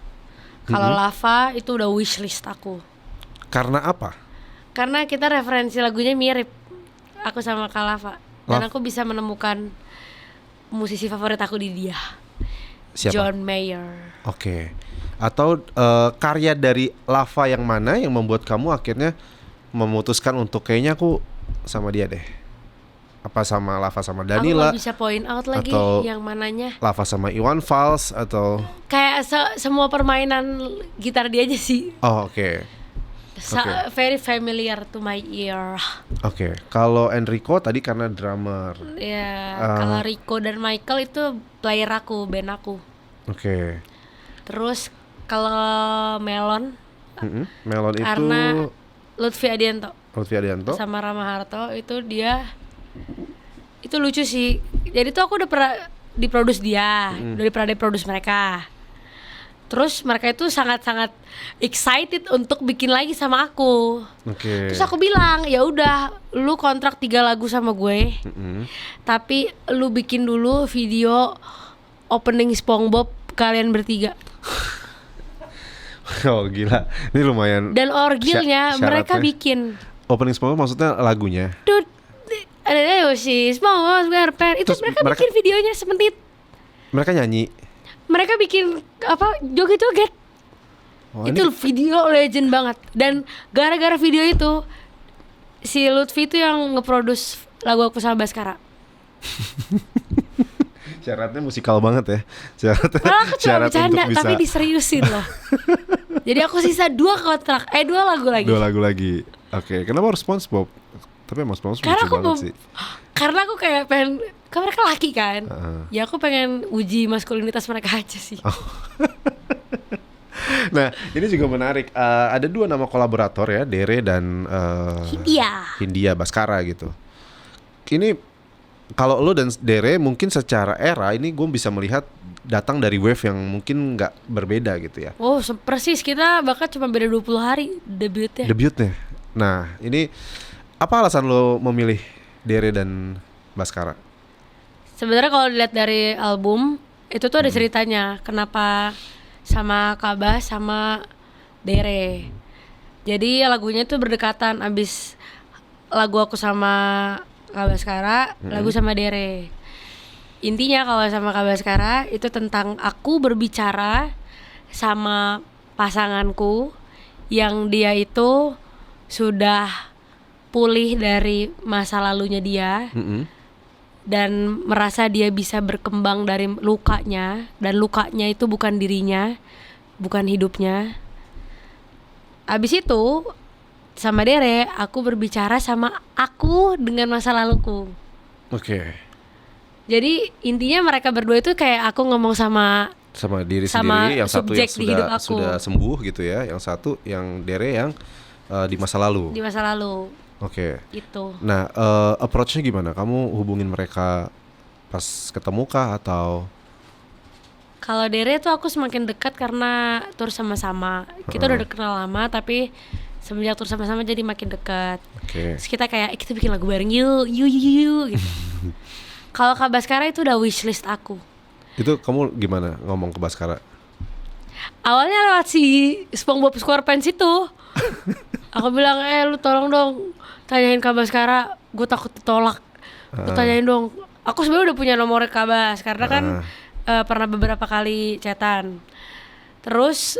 Speaker 1: Kalau Lava itu udah wishlist aku.
Speaker 2: Karena apa?
Speaker 1: Karena kita referensi lagunya mirip, aku sama Kak Lava. Dan aku bisa menemukan musisi favorit aku di dia.
Speaker 2: Siapa?
Speaker 1: John Mayer.
Speaker 2: Oke. Atau karya dari Lava yang mana yang membuat kamu akhirnya memutuskan untuk kayaknya aku sama dia deh? Apa sama Lava sama Danila?
Speaker 1: Aku gak bisa point out lagi
Speaker 2: atau
Speaker 1: yang mananya.
Speaker 2: Lava sama Iwan Fals atau
Speaker 1: kayak semua permainan gitar dia aja sih.
Speaker 2: Oh oke.
Speaker 1: Very familiar to my ear.
Speaker 2: Oke. Kalau Enrico tadi karena drummer.
Speaker 1: Ya, kalau Rico dan Michael itu player aku, band aku.
Speaker 2: Oke.
Speaker 1: Terus Kalau Melon
Speaker 2: Melon itu
Speaker 1: karena Lutfi Adianto
Speaker 2: sama
Speaker 1: Rama Harto itu dia itu lucu sih. Jadi tuh aku udah pernah diproduce dia, udah pernah diproduce mereka. Terus mereka itu sangat-sangat excited untuk bikin lagi sama aku. Terus aku bilang, ya udah, lu kontrak 3 lagu sama gue, tapi lu bikin dulu video opening SpongeBob kalian bertiga.
Speaker 2: Oh gila, ini lumayan.
Speaker 1: Dan orgilnya mereka bikin
Speaker 2: opening SpongeBob maksudnya lagunya.
Speaker 1: Dude, ada Yoshi, SpongeBob SquarePants. Itu mereka bikin videonya semenit.
Speaker 2: Mereka nyanyi.
Speaker 1: Mereka bikin apa joget-joget. Itu video legend banget. Dan gara-gara video itu si Lutfi itu yang nge-produce lagu aku sama Baskara.
Speaker 2: Syaratnya musikal banget ya.
Speaker 1: Malah aku cuma bercanda tapi diseriusin loh. Jadi aku sisa 2 kontrak, 2 lagu lagi.
Speaker 2: 2 lagu lagi. Oke, kenapa harus SpongeBob? Tapi emang SpongeBob lucu banget sih.
Speaker 1: Karena aku kayak pengen, kan mereka laki kan, ya aku pengen uji maskulinitas mereka aja sih.
Speaker 2: Nah ini juga menarik, ada 2 nama kolaborator ya, Dere dan Hindia Baskara gitu. Ini kalau lo dan Dere mungkin secara era ini gue bisa melihat datang dari wave yang mungkin nggak berbeda gitu ya.
Speaker 1: Oh persis, kita bahkan cuma beda 20 hari debutnya.
Speaker 2: Nah ini apa alasan lo memilih Dere dan Baskara?
Speaker 1: Sebenarnya kalau dilihat dari album itu tuh ada ceritanya kenapa sama Kabas sama Dere. Jadi lagunya tuh berdekatan, abis lagu aku sama Kabaskara, lagu sama Dere. Intinya kalau sama Kabaskara itu tentang aku berbicara sama pasanganku yang dia itu sudah pulih dari masa lalunya dia. Dan merasa dia bisa berkembang dari lukanya, dan lukanya itu bukan dirinya, bukan hidupnya. Abis itu sama Dere aku berbicara sama aku dengan masa laluku. Jadi intinya mereka berdua itu kayak aku ngomong sama
Speaker 2: diri sendiri, yang satu yang sudah sembuh gitu ya, yang satu yang Dere yang di masa lalu. Gitu. Nah, approach-nya gimana? Kamu hubungin mereka pas ketemu kah atau?
Speaker 1: Kalau Dere tuh aku semakin dekat karena tur sama-sama. Kita udah kenal lama, tapi semenjak tur sama-sama jadi makin dekat. Terus kita kayak kita bikin lagu bareng yuk gitu. Kalau Kak Baskara itu udah wishlist aku.
Speaker 2: Itu kamu gimana ngomong ke Baskara?
Speaker 1: Awalnya lewat si SpongeBob SquarePants itu. Aku bilang, lu tolong dong tanyain Kak Baskara, gue takut ditolak. Lu tanyain dong. Aku sebenarnya udah punya nomornya Kak Bas karena kan pernah beberapa kali chatan. Terus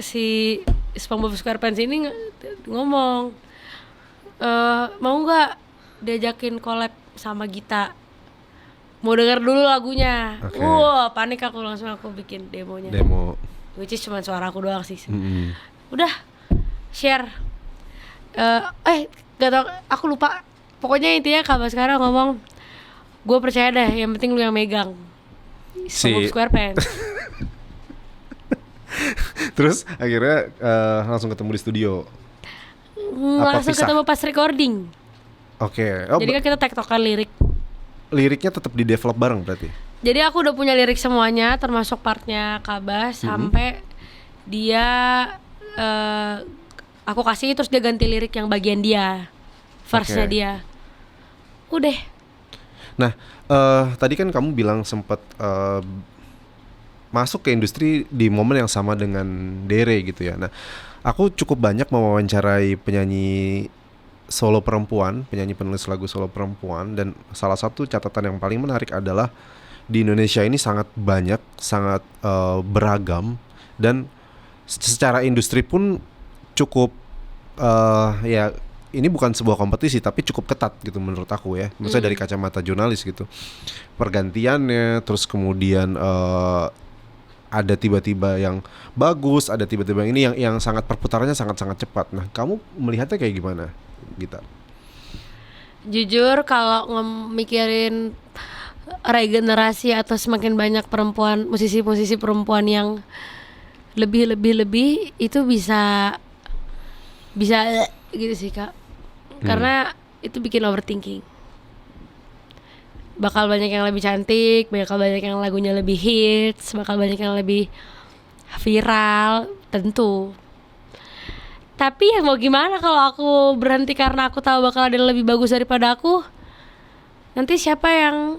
Speaker 1: si SpongeBob SquarePants ini ngomong, mau nggak diajakin collab sama Gita? Mau denger dulu lagunya. Wah, panik aku, langsung aku bikin demonya. Which is cuma suara aku doang sih. Udah share. Gak tau, aku lupa. Pokoknya intinya Kak Baskara ngomong, gue percaya deh, yang penting lu yang megang SpongeBob SquarePants.
Speaker 2: Terus akhirnya langsung ketemu di studio.
Speaker 1: Langsung ketemu pas recording.
Speaker 2: Jadi
Speaker 1: kan kita tektokan lirik.
Speaker 2: Liriknya tetap di develop bareng berarti? Jadi
Speaker 1: aku udah punya lirik semuanya, termasuk partnya Kabas, sampai dia aku kasih, terus dia ganti lirik yang bagian dia, verse-nya dia. Udah.
Speaker 2: Nah, tadi kan kamu bilang sempat masuk ke industri di momen yang sama dengan Dere gitu ya. Nah, aku cukup banyak mewawancarai penyanyi solo perempuan, penyanyi penulis lagu solo perempuan, dan salah satu catatan yang paling menarik adalah di Indonesia ini sangat banyak, sangat beragam, dan secara industri pun cukup ya ini bukan sebuah kompetisi tapi cukup ketat gitu menurut aku ya. Maksudnya dari kacamata jurnalis gitu. Pergantiannya, terus kemudian ada tiba-tiba yang bagus, ada tiba-tiba yang ini yang sangat perputarannya sangat-sangat cepat. Nah, kamu melihatnya kayak gimana, Gita?
Speaker 1: Jujur kalau mikirin regenerasi atau semakin banyak perempuan, musisi-musisi perempuan yang lebih itu bisa gitu sih Kak. Karena itu bikin overthinking. Bakal banyak yang lebih cantik, bakal banyak yang lagunya lebih hits, bakal banyak yang lebih viral, tentu. Tapi ya mau gimana kalau aku berhenti karena aku tahu bakal ada yang lebih bagus daripada aku. Nanti siapa yang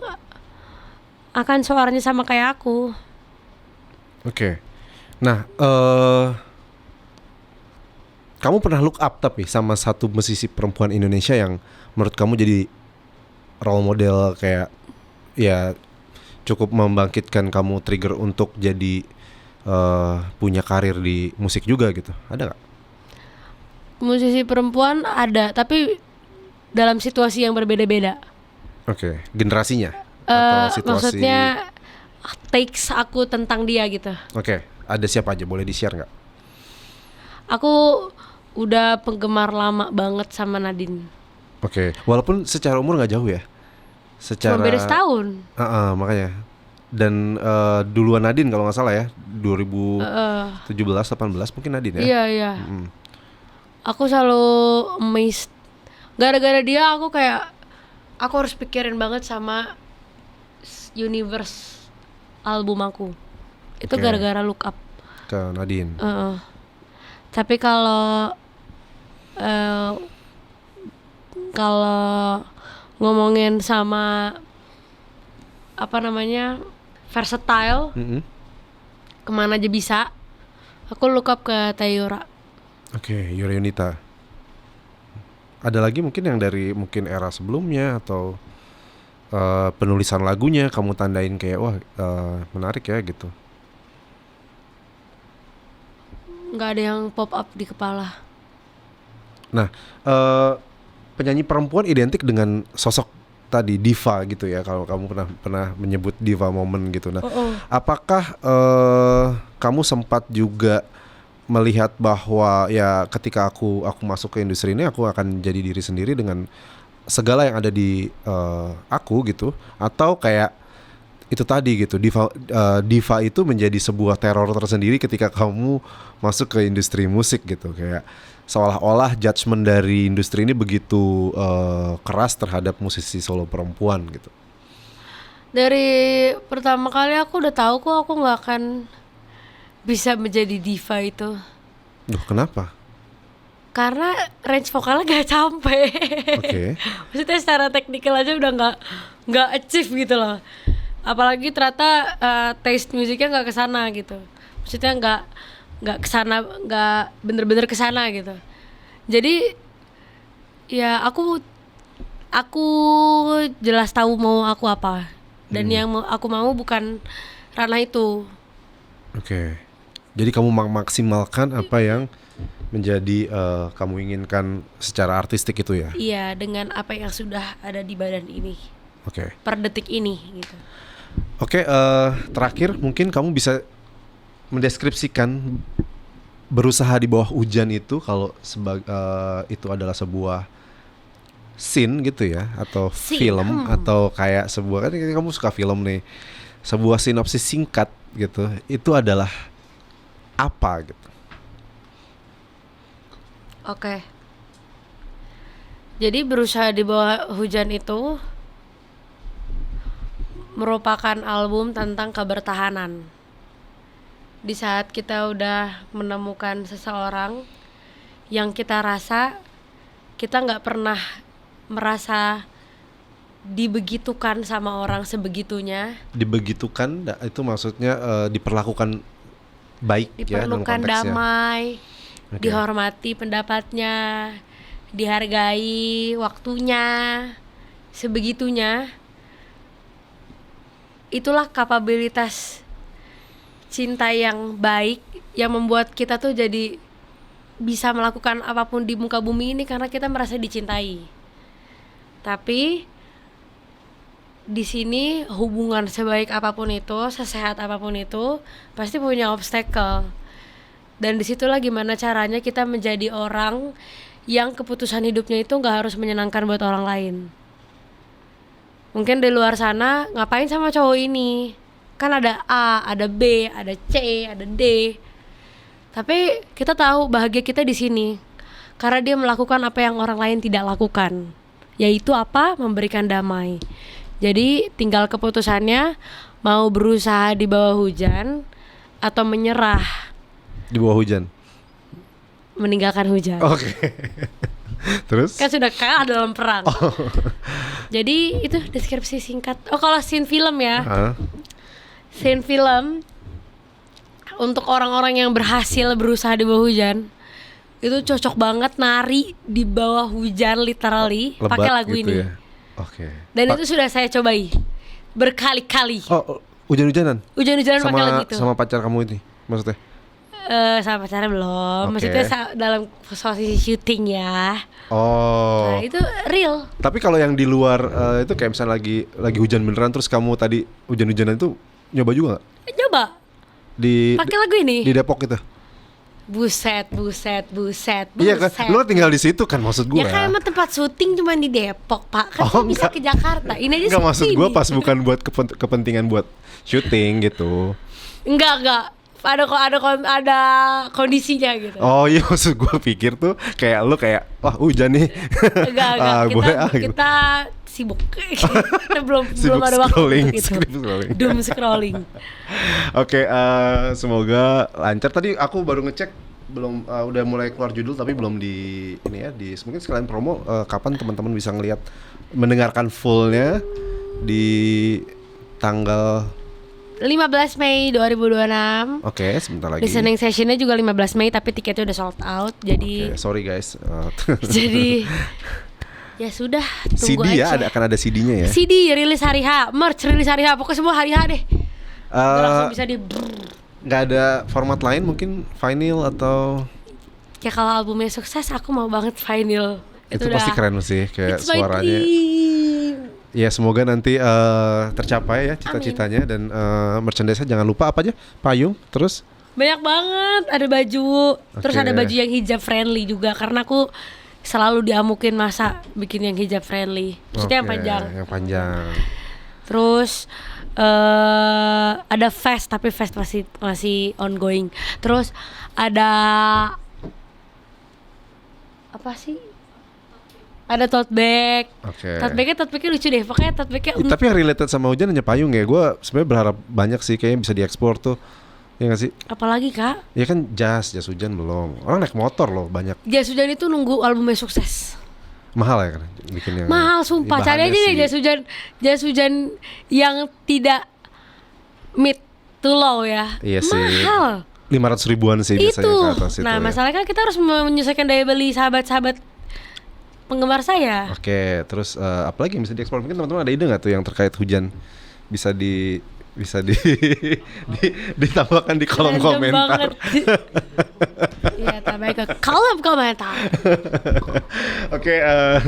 Speaker 1: akan suaranya sama kayak aku?
Speaker 2: Oke. Nah, kamu pernah look up tapi sama satu musisi perempuan Indonesia yang menurut kamu jadi role model, kayak ya cukup membangkitkan kamu, trigger untuk jadi punya karir di musik juga gitu? Ada nggak?
Speaker 1: Musisi perempuan ada, tapi dalam situasi yang berbeda-beda.
Speaker 2: Oke, generasinya atau situasi?
Speaker 1: Maksudnya takes aku tentang dia gitu.
Speaker 2: Oke, ada siapa aja? Boleh di-share nggak?
Speaker 1: Aku udah penggemar lama banget sama Nadine.
Speaker 2: Oke, walaupun secara umur nggak jauh ya? Secara
Speaker 1: Cuma beda setahun.
Speaker 2: makanya. Dan duluan Nadine kalau nggak salah ya, 2017-18 mungkin Nadine ya?
Speaker 1: Iya. Aku selalu amazed. Gara-gara dia aku harus pikirin banget sama universe album aku. Itu
Speaker 2: Oke.
Speaker 1: gara-gara look up.
Speaker 2: Ke Nadine.
Speaker 1: Tapi kalau ngomongin sama apa namanya versatile, kemana aja bisa, aku look up ke Tayura.
Speaker 2: Oke, Yura Yunita. Ada lagi mungkin yang dari mungkin era sebelumnya atau penulisan lagunya kamu tandain kayak wah menarik ya gitu?
Speaker 1: Nggak ada yang pop up di kepala.
Speaker 2: Nah, penyanyi perempuan identik dengan sosok tadi diva gitu ya, kalau kamu pernah menyebut diva moment gitu. Nah, apakah kamu sempat juga melihat bahwa ya ketika aku masuk ke industri ini aku akan jadi diri sendiri dengan segala yang ada di aku gitu, atau kayak itu tadi gitu, diva itu menjadi sebuah teror tersendiri ketika kamu masuk ke industri musik gitu, kayak seolah-olah judgement dari industri ini begitu keras terhadap musisi solo perempuan gitu?
Speaker 1: Dari pertama kali aku udah tahu kok aku nggak akan bisa menjadi diva itu.
Speaker 2: Duh, kenapa?
Speaker 1: Karena range vokalnya gak sampai.
Speaker 2: Oke.
Speaker 1: Maksudnya secara teknikal aja udah nggak achieve gitu loh. Apalagi ternyata taste musiknya nggak kesana gitu. Maksudnya nggak kesana, nggak bener-bener kesana gitu. Jadi ya aku jelas tahu mau aku apa, dan yang aku mau bukan ranah itu.
Speaker 2: Oke. Jadi kamu memaksimalkan apa yang menjadi kamu inginkan secara artistik itu ya?
Speaker 1: Iya, dengan apa yang sudah ada di badan ini.
Speaker 2: Oke.
Speaker 1: Per detik ini gitu.
Speaker 2: Oke, terakhir mungkin kamu bisa mendeskripsikan berusaha di bawah hujan itu kalau itu adalah sebuah scene gitu ya, atau film atau kayak sebuah, kan kamu suka film nih, sebuah sinopsis singkat gitu, itu adalah apa gitu?
Speaker 1: Oke. Jadi berusaha di bawah hujan itu merupakan album tentang kebertahanan. Di saat kita udah menemukan seseorang yang kita rasa kita nggak pernah merasa dibegitukan sama orang sebegitunya.
Speaker 2: Dibegitukan itu maksudnya diperlakukan baik ya dalam
Speaker 1: Diperlukan
Speaker 2: konteksnya.
Speaker 1: damai,
Speaker 2: Oke.
Speaker 1: dihormati pendapatnya, dihargai waktunya, sebegitunya. Itulah kapabilitas cinta yang baik yang membuat kita tuh jadi bisa melakukan apapun di muka bumi ini karena kita merasa dicintai. Tapi di sini hubungan sebaik apapun itu, sesehat apapun itu, pasti punya obstacle. Dan disitulah gimana caranya kita menjadi orang yang keputusan hidupnya itu nggak harus menyenangkan buat orang lain. Mungkin di luar sana ngapain sama cowok ini? Kan ada A, ada B, ada C, ada D. Tapi kita tahu bahagia kita di sini karena dia melakukan apa yang orang lain tidak lakukan, yaitu apa? Memberikan damai. Jadi tinggal keputusannya mau berusaha di bawah hujan atau menyerah
Speaker 2: Di bawah hujan.
Speaker 1: meninggalkan hujan.
Speaker 2: Oke. Terus?
Speaker 1: Kan sudah kalah dalam perang. Jadi itu deskripsi singkat. Oh, kalau scene film ya. Scene film untuk orang-orang yang berhasil berusaha di bawah hujan itu cocok banget nari di bawah hujan literally pakai lagu
Speaker 2: gitu
Speaker 1: ini.
Speaker 2: Ya? Oke.
Speaker 1: Dan itu sudah saya cobai berkali-kali.
Speaker 2: Oh, hujan-hujanan?
Speaker 1: Hujan-hujanan pakai lagu itu.
Speaker 2: Sama pacar kamu ini maksudnya?
Speaker 1: Sama pacarnya belum.
Speaker 2: Oke.
Speaker 1: Maksudnya dalam posisi syuting ya.
Speaker 2: Oh.
Speaker 1: Nah, itu real.
Speaker 2: Tapi kalau yang di luar itu kayak misalnya lagi hujan beneran terus kamu tadi hujan-hujanan itu nyoba juga nggak?
Speaker 1: Coba pakai lagu ini.
Speaker 2: Di Depok gitu.
Speaker 1: Buset.
Speaker 2: Iya kan, lu tinggal di situ kan maksud gua.
Speaker 1: Ya kan emang tempat syuting cuma di Depok, Pak. Kan saya bisa ke Jakarta. Ini aja
Speaker 2: Enggak, maksud
Speaker 1: sini.
Speaker 2: gua pas bukan buat kepentingan buat syuting gitu.
Speaker 1: Enggak. Ada kondisinya gitu.
Speaker 2: Oh iya, maksud gua pikir tuh kayak lu kayak wah hujan nih.
Speaker 1: Enggak. Kita sibuk. Kita belum ada waktu
Speaker 2: scrolling,
Speaker 1: gitu.
Speaker 2: scrolling.
Speaker 1: Doom scrolling.
Speaker 2: Oke, semoga lancar. Tadi aku baru ngecek belum udah mulai keluar judul tapi belum di ini ya di mungkin sekalian promo kapan teman-teman bisa mendengarkan fullnya di tanggal
Speaker 1: 15 Mei 2026.
Speaker 2: Oke, sebentar lagi.
Speaker 1: Listening sessionnya juga 15 Mei tapi tiketnya udah sold out. Jadi
Speaker 2: sorry guys.
Speaker 1: Jadi ya sudah, tunggu
Speaker 2: CD
Speaker 1: aja.
Speaker 2: ya, akan ada CD-nya ya.
Speaker 1: CD rilis hari H, merch rilis hari H, pokoknya semua hari H deh. Langsung bisa di
Speaker 2: nggak ada format lain mungkin vinyl atau
Speaker 1: ya kalau albumnya sukses aku mau banget vinyl.
Speaker 2: itu pasti keren sih kayak suaranya. Ya semoga nanti tercapai ya cita-citanya. Dan merchandise-nya jangan lupa apa aja? Payung, terus
Speaker 1: banyak banget, ada baju, terus ada baju yang hijab friendly juga karena aku selalu diamukin masa bikin yang hijab friendly. Maksudnya yang panjang.
Speaker 2: Yang panjang.
Speaker 1: Terus ada vest tapi vest masih ongoing. Terus ada apa sih? Ada tote bag. Tote bagnya lucu deh. Pokoknya tote bagnya
Speaker 2: tapi yang related sama hujan hanya payung ya. Gue sebenarnya berharap banyak sih kayaknya bisa diekspor tuh. Ya nggak sih?
Speaker 1: Apalagi Kak?
Speaker 2: Ya kan jas hujan belum. Orang naik motor loh banyak.
Speaker 1: Jas hujan itu nunggu albumnya sukses.
Speaker 2: Mahal ya kan bikin yang
Speaker 1: mahal sumpah. Cari aja deh jas hujan yang tidak mid to low ya.
Speaker 2: Iya sih.
Speaker 1: Mahal.
Speaker 2: 500 ribuan sih biasanya ke atas itu.
Speaker 1: Nah masalahnya kan kita harus menyesuaikan daya beli sahabat-sahabat penggemar saya.
Speaker 2: Oke, terus apa lagi yang bisa diekspor? Mungkin teman-teman ada ide nggak tuh yang terkait hujan bisa ditambahkan di kolom komentar.
Speaker 1: Iya, tambah ke kolom komentar.
Speaker 2: Oke,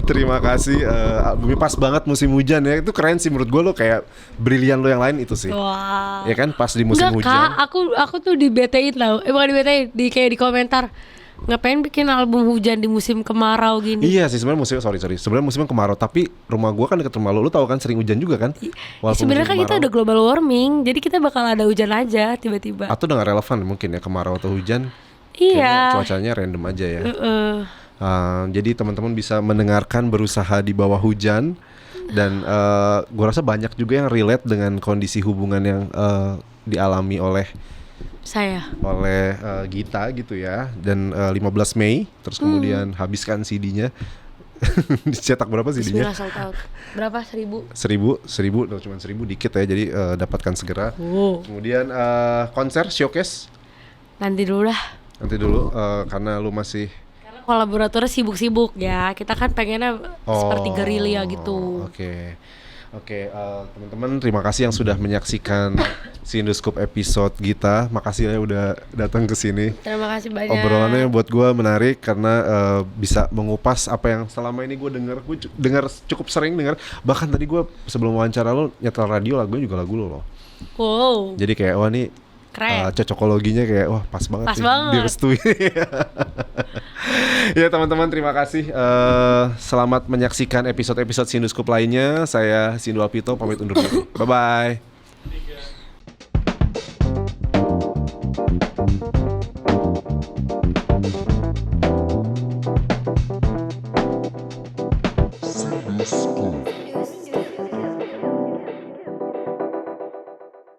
Speaker 2: terima kasih. Albumnya pas banget musim hujan ya. Itu keren sih menurut gue, lo kayak brilian lo yang lain itu sih.
Speaker 1: Wah.
Speaker 2: Ya kan pas di musim hujan.
Speaker 1: Kak, aku tuh dibetain tau. Bukan dibetain, kayak di komentar. Ngapain bikin album hujan di musim kemarau gini?
Speaker 2: Iya sih sebenarnya sebenarnya musimnya kemarau, tapi rumah gua kan deket rumah lo tahu kan sering hujan juga kan?
Speaker 1: Sebenarnya kan kita udah global warming, jadi kita bakal ada hujan aja tiba-tiba.
Speaker 2: Atau udah gak relevan mungkin ya kemarau atau hujan?
Speaker 1: Iya.
Speaker 2: Cuacanya random aja ya. Jadi teman-teman bisa mendengarkan berusaha di bawah hujan dan gua rasa banyak juga yang relate dengan kondisi hubungan yang dialami oleh Gita gitu ya. Dan 15 Mei terus kemudian habiskan CD-nya. Dicetak berapa CD-nya?
Speaker 1: Bismillah, sold out. Berapa? 1.000?
Speaker 2: 1.000 cuma 1.000 dikit ya. Jadi dapatkan segera. Kemudian konser showcase
Speaker 1: nanti dulu
Speaker 2: karena lu masih
Speaker 1: kolaboratornya sibuk-sibuk ya. Kita kan pengennya seperti gerilya gitu.
Speaker 2: Oke, teman-teman terima kasih yang sudah menyaksikan Sindoskop episode Gita. Makasih ya udah datang ke sini.
Speaker 1: Terima kasih banyak.
Speaker 2: Obrolannya buat gue menarik karena bisa mengupas apa yang selama ini gue dengar cukup sering dengar. Bahkan tadi gue sebelum wawancara lo nyetel radio lagunya juga lagu lo loh.
Speaker 1: Wow.
Speaker 2: Jadi kayak wah nih cocokologinya kayak wah pas banget direstui. Ya teman-teman terima kasih. Selamat menyaksikan episode-episode Sindoskop lainnya. Saya Sindu Alpito pamit undur diri. Bye-bye.